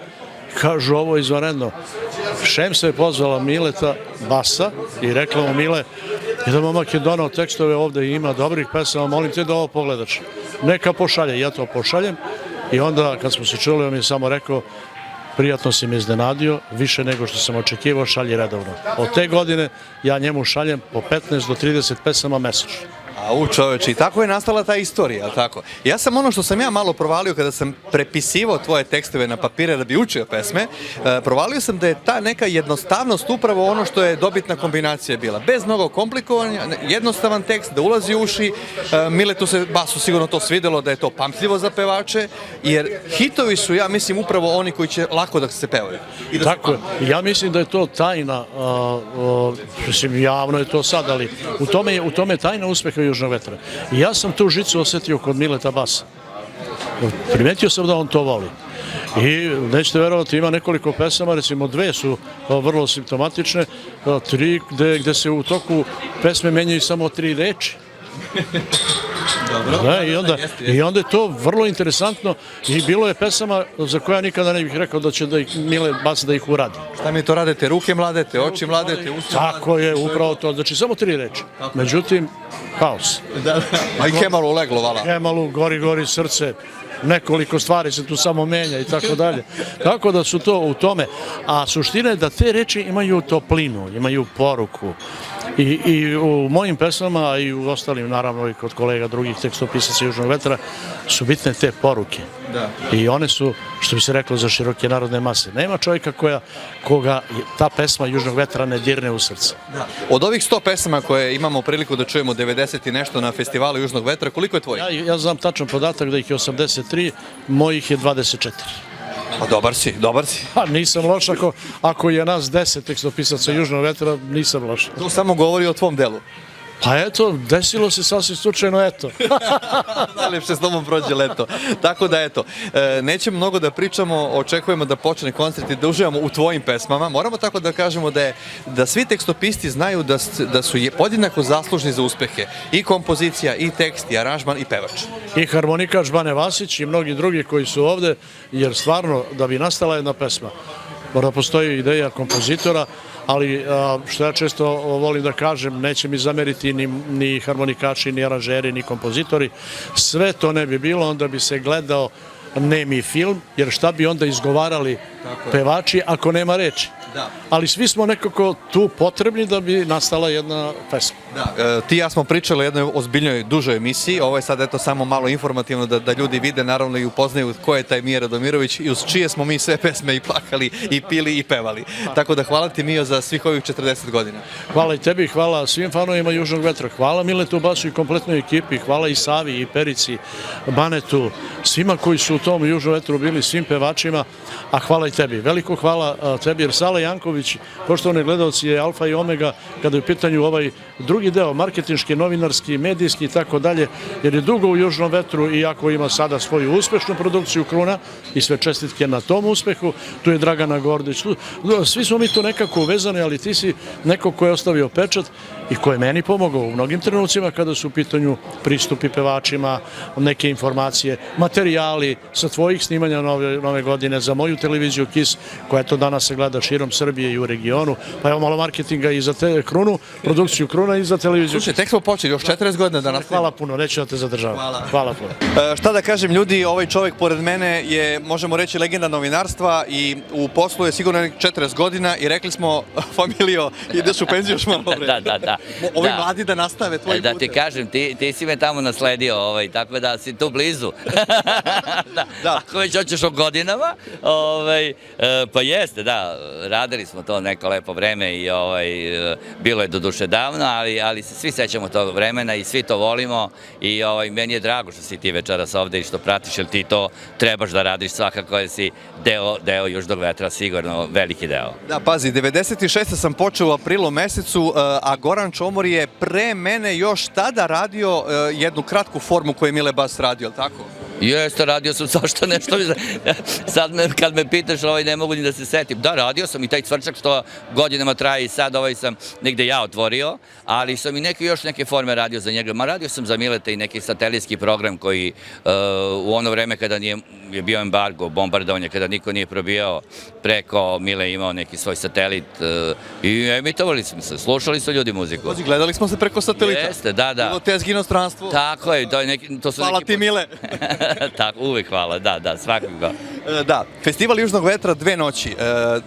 Kažu, ovo je izvanredno. Šemsa je pozvala Mileta Basa i rekla mu, Mile, jedan momak je donao tekstove ovde i ima dobrih pesama, molim te da ovo pogledaš. Neka pošalje, ja to pošaljem, i onda kad smo se čuli, on mi je samo rekao, prijatno si me iznenadio, više nego što sam očekivao, šalji redovno. Od te godine ja njemu šaljem po 15 do 30 pesama mesečno. A čoveče, i tako je nastala ta istorija, ali tako? Ja sam ono što sam ja malo provalio kada sam prepisivao tvoje tekstove na papire da bi učio pesme, provalio sam da je ta neka jednostavnost upravo ono što je dobitna kombinacija bila. Bez mnogo komplikovanja, jednostavan tekst, da ulazi u uši, Miletu se basu sigurno to svidelo, da je to pamtljivo za pevače, jer hitovi su, ja mislim, upravo oni koji će lako da se pevaju. Tako je, ja mislim da je to tajna, mislim, javno je to sad, ali u tome je tajna uspeha Južnog vetra. I ja sam tu žicu osetio kod Mileta Basa. Primetio sam da on to voli. I nećete verovati, ima nekoliko pesama, recimo 2 su vrlo simptomatične, 3 gde se u toku pesme menjaju samo 3 reči. I onda je to vrlo interesantno i bilo je pesama za koje ja nikada ne bih rekao da će da ih Mile Bas da ih uradi. Šta mi to radite? Ruke mladete, oči mladete, usta mladete? Tako je, upravo to. Znači, samo 3 reči. Međutim, haos. A i Kemalu leglo, vala. Kemalu, gori srce, nekoliko stvari se tu samo menja i tako dalje. Tako da su to u tome. A suština je da te reči imaju toplinu, imaju poruku. I u mojim pesmama i u ostalim, naravno i kod kolega drugih tekstopisaca Južnog vetra, su bitne te poruke. I one su, što bi se reklo, za široke narodne mase. Nema čovjeka koga ta pesma Južnog vetra ne dirne u srce. Od ovih 100 pesama koje imamo priliku da čujemo 90 i nešto na festivalu Južnog vetra, koliko je tvoj? Ja znam tačan podatak da ih je 83, mojih je 24. Pa dobar si. Pa nisam loš, ako je nas 10 tekstopisaca Južnog vetra, nisam loš. To samo govori o tvom delu. Pa eto, desilo se sasvim slučajno, eto. Najlepše s tobom prođe leto. Tako da eto, nećemo mnogo da pričamo, očekujemo da počne koncert i da uživamo u tvojim pesmama. Moramo tako da kažemo da svi tekstopisti znaju da su podjednako zaslužni za uspehe. I kompozicija, i tekst, i aranžman, i pevač. I harmonikač Bane Vasić i mnogi drugi koji su ovde, jer stvarno da bi nastala jedna pesma, mora postoji ideja kompozitora, ali što ja često volim da kažem, neće mi zameriti ni harmonikači, ni aranžeri, ni kompozitori. Sve to ne bi bilo, onda bi se gledao nemi film, jer šta bi onda izgovarali pevači ako nema reči. Ali svi smo nekako tu potrebni da bi nastala jedna pesma. Ti i ja smo pričali o jednoj ozbiljnoj, dužoj emisiji. Ovo je sad eto samo malo informativno da ljudi vide, naravno i upoznaju ko je taj Mija Radomirović i uz čije smo mi sve pesme i plakali, i pili, i pevali. Tako da hvala ti, Mio, za svih ovih 40 godina. Hvala i tebi, hvala svim fanovima Južnog vetra, hvala Miletu Basu i kompletnoj ekipi, hvala i Savi, i Perici, Banetu, svima koji su u tom Južnom vetru bili, svim pevačima, a hvala i tebi. Veliko hvala tebi, jer Sala Janković, poštovani gledalci, je alfa i omega kada je u pitanju ovaj drugi deo, marketinški, novinarski, medijski i tako dalje, jer je dugo u Južnom vetru, iako ima sada svoju uspešnu produkciju Kruna i sve čestitke na tom uspehu, tu je Dragana Gordić, svi smo mi to nekako uvezani, ali ti si neko ko je ostavio pečat i ko je meni pomogao u mnogim trenucima kada su u pitanju pristupi pevačima, neke informacije, materijali sa tvojih snimanja nove godine za moju televiziju KIS, koja to danas se gleda širom Srbije i u regionu, pa evo malo marketinga i za Krunu, produkciju Kruna i za televiziju. Slušaj, tek smo počeli, još 40 godina da nastavimo. Hvala puno, neću da te zadržavam. Hvala puno. Šta da kažem, ljudi, ovaj čovjek pored mene je, možemo reći, legenda novinarstva i u poslu je sigurno 40 godina i rekli smo, familijo, ideš u penziju još malo vreme. Da. Ovi mladi da nastave tvoj put. Da ti kažem, ti si me tamo nasledio, tako da si tu blizu. Ako već hoćeš o godinama, pa jeste, da, radili smo to neko lepo vreme i bilo je do duše davno, ali se svi sećamo tog vremena i svi to volimo i meni je drago što si ti večeras ovde i što pratiš, jer ti to trebaš da radiš, svakako jer si deo Južnog vetra, sigurno veliki deo. Da, pazi, 96. sam počeo u aprilu mesecu, a Goran Čomor je pre mene još tada radio jednu kratku formu koju je Mile Bas radio, ali tako? Jeste, radio sam svašta nešto. Sad kad me pitaš, ne mogu ni da se setim. Da, radio sam i taj cvrčak što godinama traje i sad sam negde ja otvorio, ali sam i još neke forme radio za njega. Radio sam za Mileta i neki satelitski program koji u ono vreme kada je bio embargo, bombardovanje, kada niko nije probijao preko, Mile imao neki svoj satelit i emitovali smo se, slušali su ljudi muziku. Gledali smo se preko satelita. Jeste, da. Bilo tezgi inostranstvo. Tako je. Hvala ti, Mile. Tako, uvijek hvala, da, svakako. Da, Festival Južnog vetra 2 noći.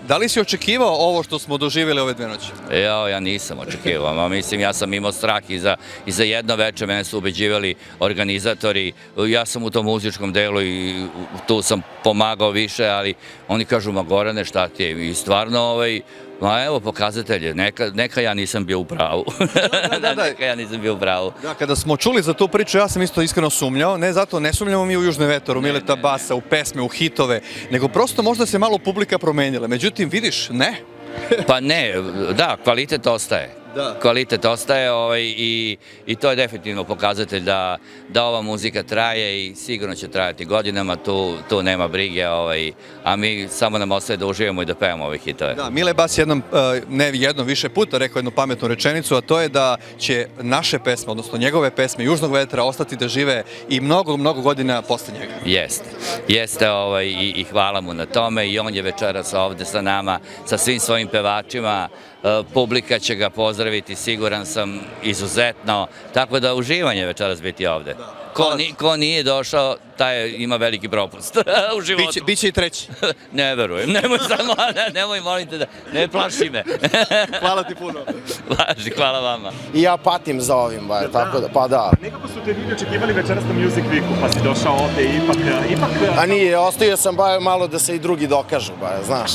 Da li si očekivao ovo što smo doživjeli ove 2 noći? Ja nisam očekivao. Mislim, ja sam imao strah i za jedno večer, mene su ubeđivali organizatori. Ja sam u tom muzičkom delu i tu sam pomagao više, ali oni kažu, ma Gorane, šta ti je? I stvarno, evo pokazatelje, neka ja nisam bio u pravu. Neka ja nisam bio u pravu. Da, kada smo čuli za tu priču, ja sam isto iskreno sumnjao, ne zato, ne sumnjamo mi u Južni vetar, u Mileta Basa, u pesme, u hitove, nego prosto možda se malo publika promenila. Međutim, vidiš, ne. Pa ne, da, kvalitet ostaje. kvalitet ostaje i to je definitivno pokazatelj da ova muzika traje i sigurno će trajati godinama, tu nema brige, a mi samo nam ostaje da uživamo i da pevamo ove hitove. Da, Mile Bas ne jednom, više puta rekao jednu pametnu rečenicu, a to je da će naše pesme, odnosno njegove pesme Južnog vetra ostati da žive i mnogo, mnogo godina posle njega. Jeste i hvala mu na tome i on je večeras ovde sa nama, sa svim svojim pevačima, publika će ga pozdraviti, siguran sam, izuzetno, tako da uživanje večeras biti ovde. Ko nije došao, taj ima veliki propust u životu. Biće i treći. Ne verujem, nemoj molite da, ne plaši me. Hvala ti puno. Hvala vama. I ja patim za ovim, tako da, pa da. Nekako su te ljudi očekivali večeras na Music Weeku, pa si došao ovde i ipak... A nije, ostavio sam malo da se i drugi dokažu, znaš.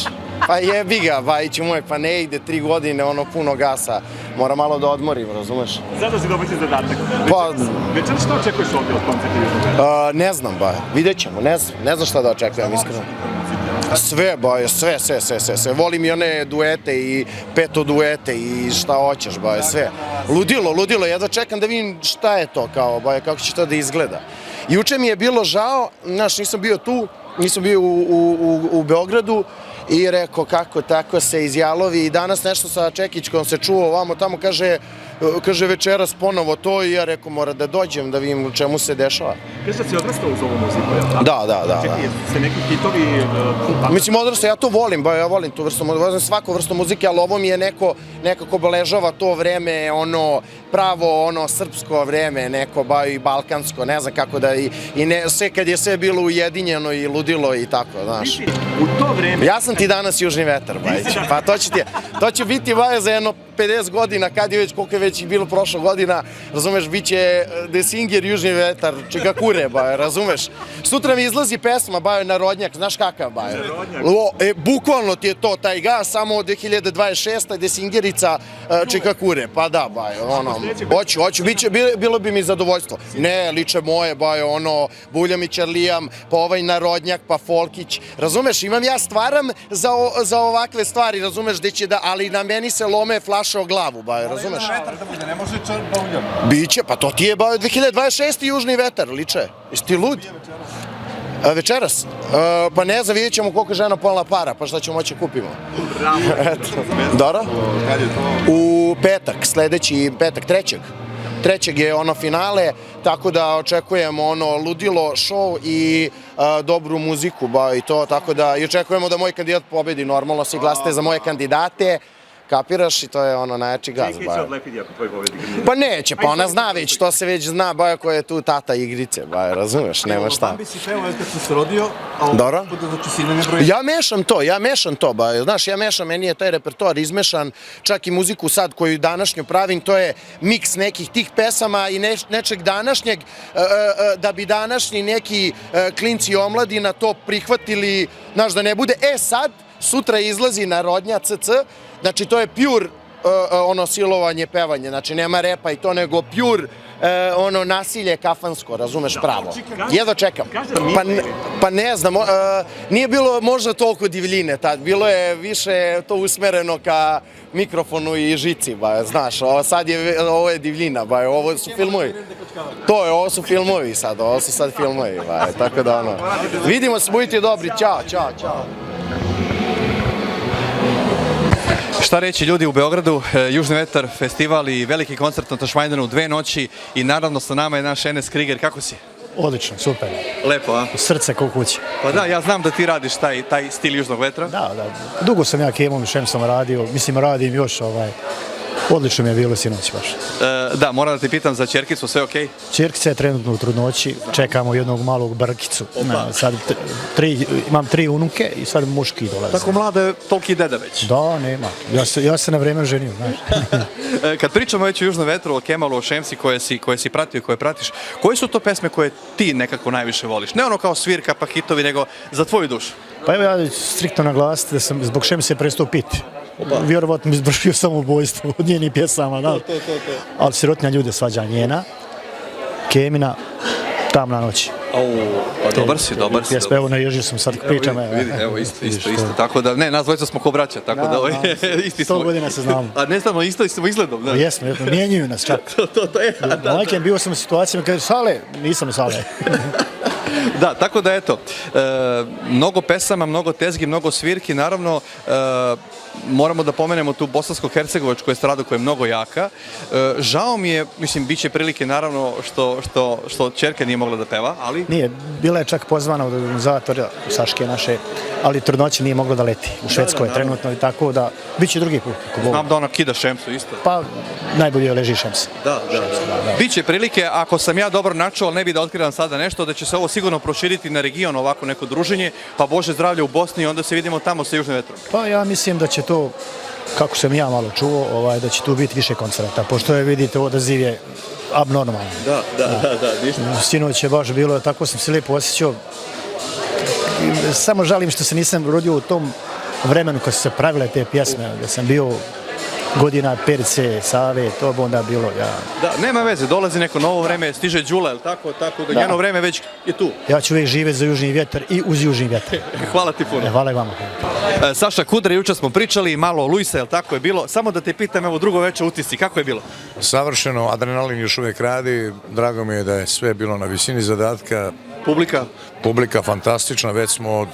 Pa jebi ga, Bajiću moj, pa ne ide 3 godine, puno gasa. Mora malo da odmorim, razumeš? Zato si dobar zadatak. Večeras što očekuješ ovdje od koncerta Južnog vetra? Ne znam, vidjet ćemo, ne znam šta da očekujem, iskreno. Sve, sve. Volim i one duete i peto duete i šta hoćeš, sve. Ludilo, jedva čekam da vidim šta je to, kako će to da izgleda. Juče mi je bilo žao, znaš, nisam bio tu, nisam bio u Beogradu, i rekao kako tako se izjalovi i danas nešto sa Čekićkom se čuo ovamo tamo, kaže večeras ponovo to i ja rekao mora da dođem da vidim u čemu se dešava. Kažeš da si odrastao uz ovu muziku, jel? Da. Čekaj, se neki hitovi... Mislim odrastao, ja to volim, ja volim tu vrstu muzike, volim svaku vrstu muzike, ali ovo mi je nekako obeležava to vreme, pravo srpsko vreme, neko i balkansko, ne znam kako da i sve kad je sve bilo ujedinjeno i ludilo i tako, znaš. U to vreme... Ja sam ti danas Južni vetar, Bajić, pa to će biti za jedno 50 godina, kad je već, koliko je već bilo prošla godina, razumeš, bit će The Singer, Južni vetar, Čikakure, razumeš. Sutra mi izlazi pesma, Narodnjak, znaš kakav, bukvalno ti je to, taj gas, samo 2026. The Singerica, Čikakure, pa da, hoću, bilo bi mi zadovoljstvo. Ne, liče moje, Buljam i Čarlijam, pa ovaj Narodnjak, pa Folkić, razumeš, imam ja stvaram za ovakve stvari, razumeš, ali na meni se lome flaša o glavu, razumeš? Ne može Buljam. Biće, pa to ti je 2026. Južni vetar, liče. Jesi ti lud? Večeras? Pa ne znam, vidjet ćemo koliko žena polna para, pa šta ćemo moći kupimo. Dobro? Kad je to? U petak, sledeći petak, 3. je finale, tako da očekujemo ludilo, show i dobru muziku, i to, tako da i očekujemo da moj kandidat pobedi, normalno svi glasate za moje kandidate, kapiraš i to je najjači gaz. Neće odlepiti ako tvoj pobedi. Pa neće, pa ona zna već, to se već zna, ko je tu tata igrice, razumeš, nema šta. Bambi si peo kad sam se rodio, a dobro. Znači sine ne broji. Ja mešam to, znaš, meni je taj repertoar izmešan, čak i muziku sad koju današnju pravim, to je miks nekih tih pesama i nečeg današnjeg, da bi današnji neki klinci i omladina to prihvatili, znaš, da ne bude, sad, sutra izlazi Narodnja CC, znači to je pure silovanje, pevanje, znači nema repa i to, nego pure nasilje kafansko, razumeš pravo. Jedva čekam. Pa ne znam, nije bilo možda toliko divljine tad, bilo je više to usmereno ka mikrofonu i žici, znaš, sad je, ovo je divljina, ovo su filmovi. Ovo su filmovi sad, tako da vidimo se, budite dobri, ćao. Šta reći ljudi u Beogradu, Južni vetar, festival i veliki koncert na Tašmajdanu, 2 noći i naravno sa nama je naš Enes Kriger, kako si? Odlično, super. Lepo, a? Srce kao kući. Pa da, ja znam da ti radiš taj stil Južnog vetra. Da. Dugo sam ja Kemom i Šemsom radio, mislim radim još Odlično mi je bilo sinoć baš. Da, moram da ti pitam za ćerkicu, sve okej? Ćerkica je trenutno u trudnoći, čekamo jednog malog brkicu. Sad imam 3 unuke i sad muški dolaze. Tako mlada je toliki deda već. Da, nema. Ja se na vreme ženio, znaš. Kad pričamo već o Južnom vetru, o Kemalu, o Šemsi koje si pratio i koje pratiš, koje su to pesme koje ti nekako najviše voliš? Ne ono kao svirka pa hitovi, nego za tvoju dušu. Pa evo ja striktno naglasiti da sam zbog Šemse prestao piti. Vjerovatno mi izvršio samoubojstvo od njenih pjesama, da. Ali Sirotinja ljude svađa njena, Kemina, Tamna noć. Pa dobar si. Jesmo, evo naježio sam sad pričam. Evo, isto. Tako da, ne, nas dvojica smo ko braća, tako da, isti smo. 100 godina se znamo. A ne znamo, isto smo izgledom, da. Jesmo, mijenjaju nas čak. To je, da. Majkem, bio sam u situacijama kada Sale, nisam Sale. Da, tako da eto, mnogo pesama, mnogo tezgi, mnogo svirki, naravno, moramo da pomenemo tu bosansko-hercegovačku estradu koja je mnogo jaka. Žao mi je, mislim, bit će prilike naravno što ćerka nije mogla da peva, ali... Nije, bila je čak pozvana od organizatora Saške naše, ali trudnoće nije mogla da leti u Švedskoj trenutno i tako da bit će drugi put. Znam da ona kida Šemsu isto. Pa najbolje joj leži Šemsa. Da. Biće prilike, ako sam ja dobro načuo, ali ne bi da otkrivam sada nešto, da će se ovo sigurno proširiti na region, ovako neko druženje, pa Bože zdravlje u Bosni i onda se vidimo tamo sa Južnim vetrom. Pa ja mislim da će to, kako sam ja malo čuo, da će tu biti više koncerta, pošto je, vidite, odaziv je abnormalno. Da, ništa. Sinoć je baš bilo, tako sam se lijepo osjećao. Samo žalim što se nisam rodio u tom vremenu kad su se pravile te pjesme, da sam bio godina Perice, Save, to bi onda bilo, Da, nema veze, dolazi neko novo vreme, stiže Đula, je li tako da njeno vreme već je tu. Ja ću uvijek živjeti za Južni vjetar i uz Južni vjetar. Hvala ti puno. Hvala i vama. Saša Kudra, jučer smo pričali malo o Luisa, je li tako je bilo? Samo da te pitam, evo drugo večer utisci, kako je bilo? Savršeno, adrenalin još uvijek radi, drago mi je da je sve bilo na visini zadatka. Publika fantastična, već smo od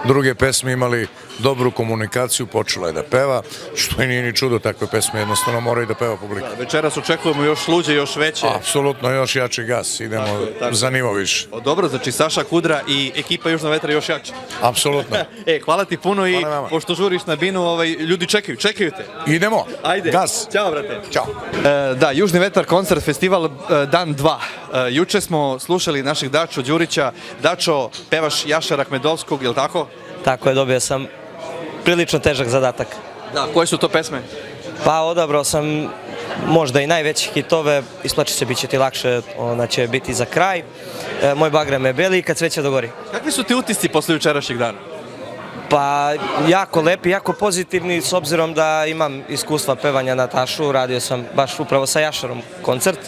druge pesme imali dobru komunikaciju, počela je da peva, što i nije ni čudo, takve pesme jednostavno moraju da peva publika. Večeras očekujemo još luđe, još veće. Apsolutno, još jači gas, idemo za nivo više. Dobro, znači Saša Kudra i ekipa Južnog vetra još jače. Apsolutno. Hvala ti puno i pošto žuriš na binu, ljudi čekaju te. Idemo, ajde. Gas. Ćao, brate. Ćao. Da, Južni vetar koncert festival dan 2. Juče smo slušali našeg Dačo Đurića. Dačo, pevaš Jaša Ahmedovskog, je li tako? Tako je, dobio sam prilično težak zadatak. Da, koje su to pesme? Pa odabrao sam možda i najveće hitove, Isplači se, bit će ti lakše, ona će biti za kraj. Moj bagrem je beli i Kad sveće dogori. Kakvi su ti utisci posle jučerašnjeg dana? Pa jako lepi, jako pozitivni, s obzirom da imam iskustva pevanja Natašu, radio sam baš upravo sa Jašarom koncert.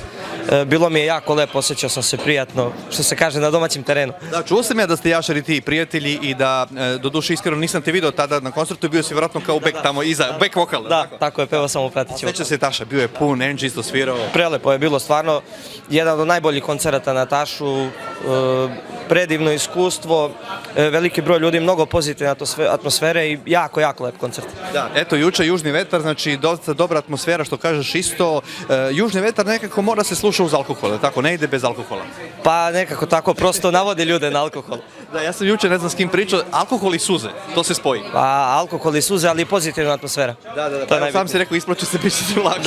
Bilo mi je jako lepo, osjećao sam se prijatno, što se kaže, na domaćem terenu. Da, čuo sam ja da ste Jašar i ti prijatelji i da, doduše iskreno nisam te video tada na koncertu, bio si vjerojatno kao back tamo iza, back vokal. Da, tako je, pevao sam u pratiću. Sveća se Taša, bio je pun, Angie isto svirao. Prelepo je bilo, stvarno, jedan od najboljih koncerata Natašu, predivno iskustvo, veliki broj ljudi, mnogo pozitivne atmosfere i jako lep koncert. Da, eto, juče Južni vetar, znači dosta dobra atmosfera, što kažeš isto. Južni vetar nekako mora se slušati uz alkohol, tako, ne ide bez alkohola. Pa nekako tako, prosto navodi ljude na alkohol. Da, ja sam juče, ne znam s kim pričao, alkohol i suze, to se spoji. Pa alkohol i suze, ali i pozitivna atmosfera. Da, sam si rekao, isplaći se, bit će ti lakše.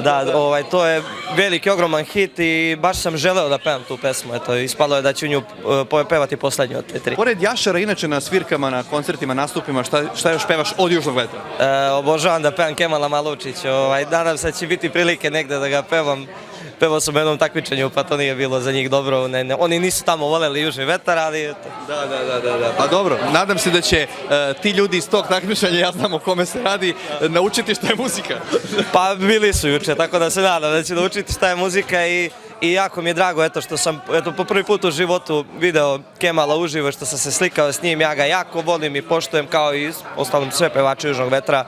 Da, to je veliki, ogroman hit i baš sam želeo da pevam tu pesmu, eto, ispalo je da ću nju pevati poslednju od te 3. Pored Jašara, inače na svirkama, na koncertima, nastupima, šta još pevaš od Južnog vetra? Obožavam da pevam Kemala Malučić, nadam se da će biti prilike negde da ga pevam. Pevao sam u jednom takmičenju, pa to nije bilo za njih dobro. Oni nisu tamo voljeli Južni vetar, ali... Da. Pa dobro, nadam se da će ti ljudi iz tog takmičenja, ja znam o kome se radi, naučiti šta je muzika. Pa bili su juče, tako da se nadam da će naučiti šta je muzika i jako mi je drago što sam po prvi put u životu video Kemala uživo, što sam se slikao s njim. Ja ga jako volim i poštujem, kao i ostalom sve pevače Južnog vetra.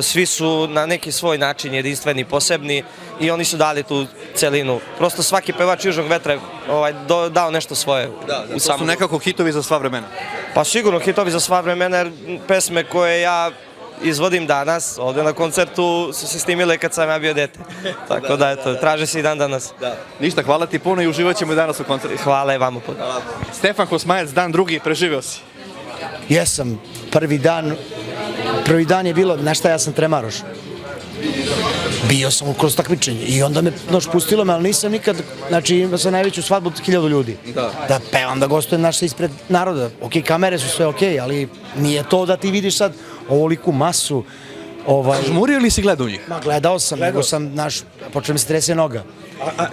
Svi su na neki svoj način jedinstveni, posebni i oni su dali tu celinu. Prosto svaki pevač Južnog vetra je dao nešto svoje. Da, to su nekako hitovi za sva vremena. Pa sigurno hitovi za sva vremena, jer pesme koje ja izvodim danas, ovdje na koncertu su se snimile kad sam ja bio dete. Tako da, eto, traže se i dan danas. Ništa, hvala ti puno i uživat ćemo i danas u koncertu. Hvala i vama puno. Stefan Kosmajac, dan drugi, preživio si? Jesam, prvi dan je bilo, znaš šta, ja sam tremaroš. Bio sam kroz takmičenje i onda me pustilo me, ali nisam nikad, znači imao sam najveću svadbu od 1000 ljudi. Da pevam, da gostujem naše ispred naroda. Ok, kamere su sve ok, ali nije to da ti vidiš sad ovoliku masu. Žmurio ili si gledao njih? Ma, gledao sam, nego sam, počeo mi se trese noga.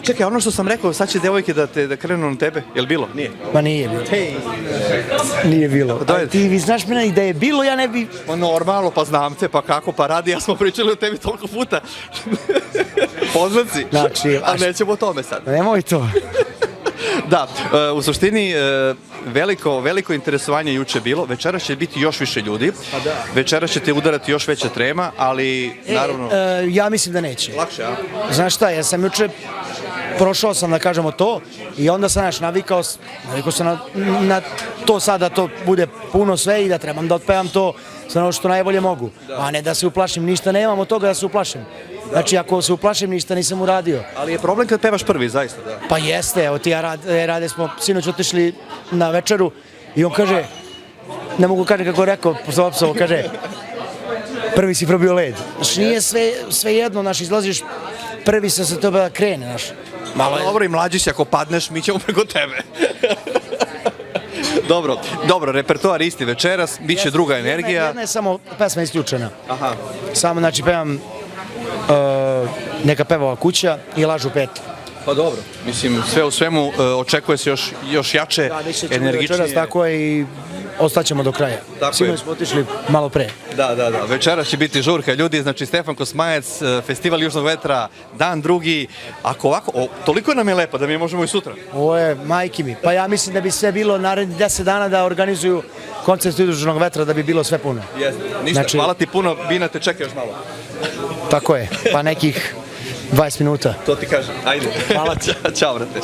Čekaj, ono što sam rekao, sad će devojke da krenu na tebe, je li bilo? Nije? Ma nije bilo. Nije bilo. Ti znaš mene i da je bilo, ja ne bi... Pa normalno, pa znam te, pa kako, pa radi, ja smo pričali o tebi toliko puta. Poznat si. Znači... Ali nećemo o tome sad. Nemoj to. Da, u suštini veliko interesovanje juče bilo, večeras će biti još više ljudi, večeras će te udarati još veća trema, ali naravno... Ja mislim da neće. Lakše, a? Znaš šta, ja sam juče prošao sam da kažemo to i onda sam navikao sam na to sad da to bude puno sve i da trebam da otpevam to sa ono što najbolje mogu, a ne da se uplašim, ništa nemam od toga da se uplašim. Znači ako se uplašim ništa nisam uradio. Ali je problem kad pevaš prvi, zaista, da. Pa jeste, evo ti Rade smo sinoć otišli na večeru i on kaže, ne mogu kaže kako je rekao, posle kaže, prvi si probio led. Znači nije sve jedno, znaš, izlaziš prvi sa tebe da krene, znaš. Dobro i mlađi si, ako padneš, mi ćemo preko tebe. Dobro, repertoar isti večeras, bit će druga energija. Jedna je samo pesma isključena. Samo, znači, pevam Neka peva ova kuća i Lažu peti. Pa dobro, mislim, sve u svemu očekuje se još jače, energičnije. Tako je i ostaćemo do kraja. Sinoć smo otišli malo pre. Da, večeras će biti žurka. Ljudi, znači Stefan Kosmajac, Festival Južnog vetra, dan drugi. Ako ovako, toliko nam je lepo da mi možemo i sutra. Ovo je, majki mi, pa ja mislim da bi sve bilo narednih 10 dana da organizuju koncert Južnog vetra da bi bilo sve puno. Ništa, hvala ti puno, Bina te čeka još malo. Tako je, pa nekih 20 minuta. To ti kažem, ajde. Hvala ti. Ćao, brate.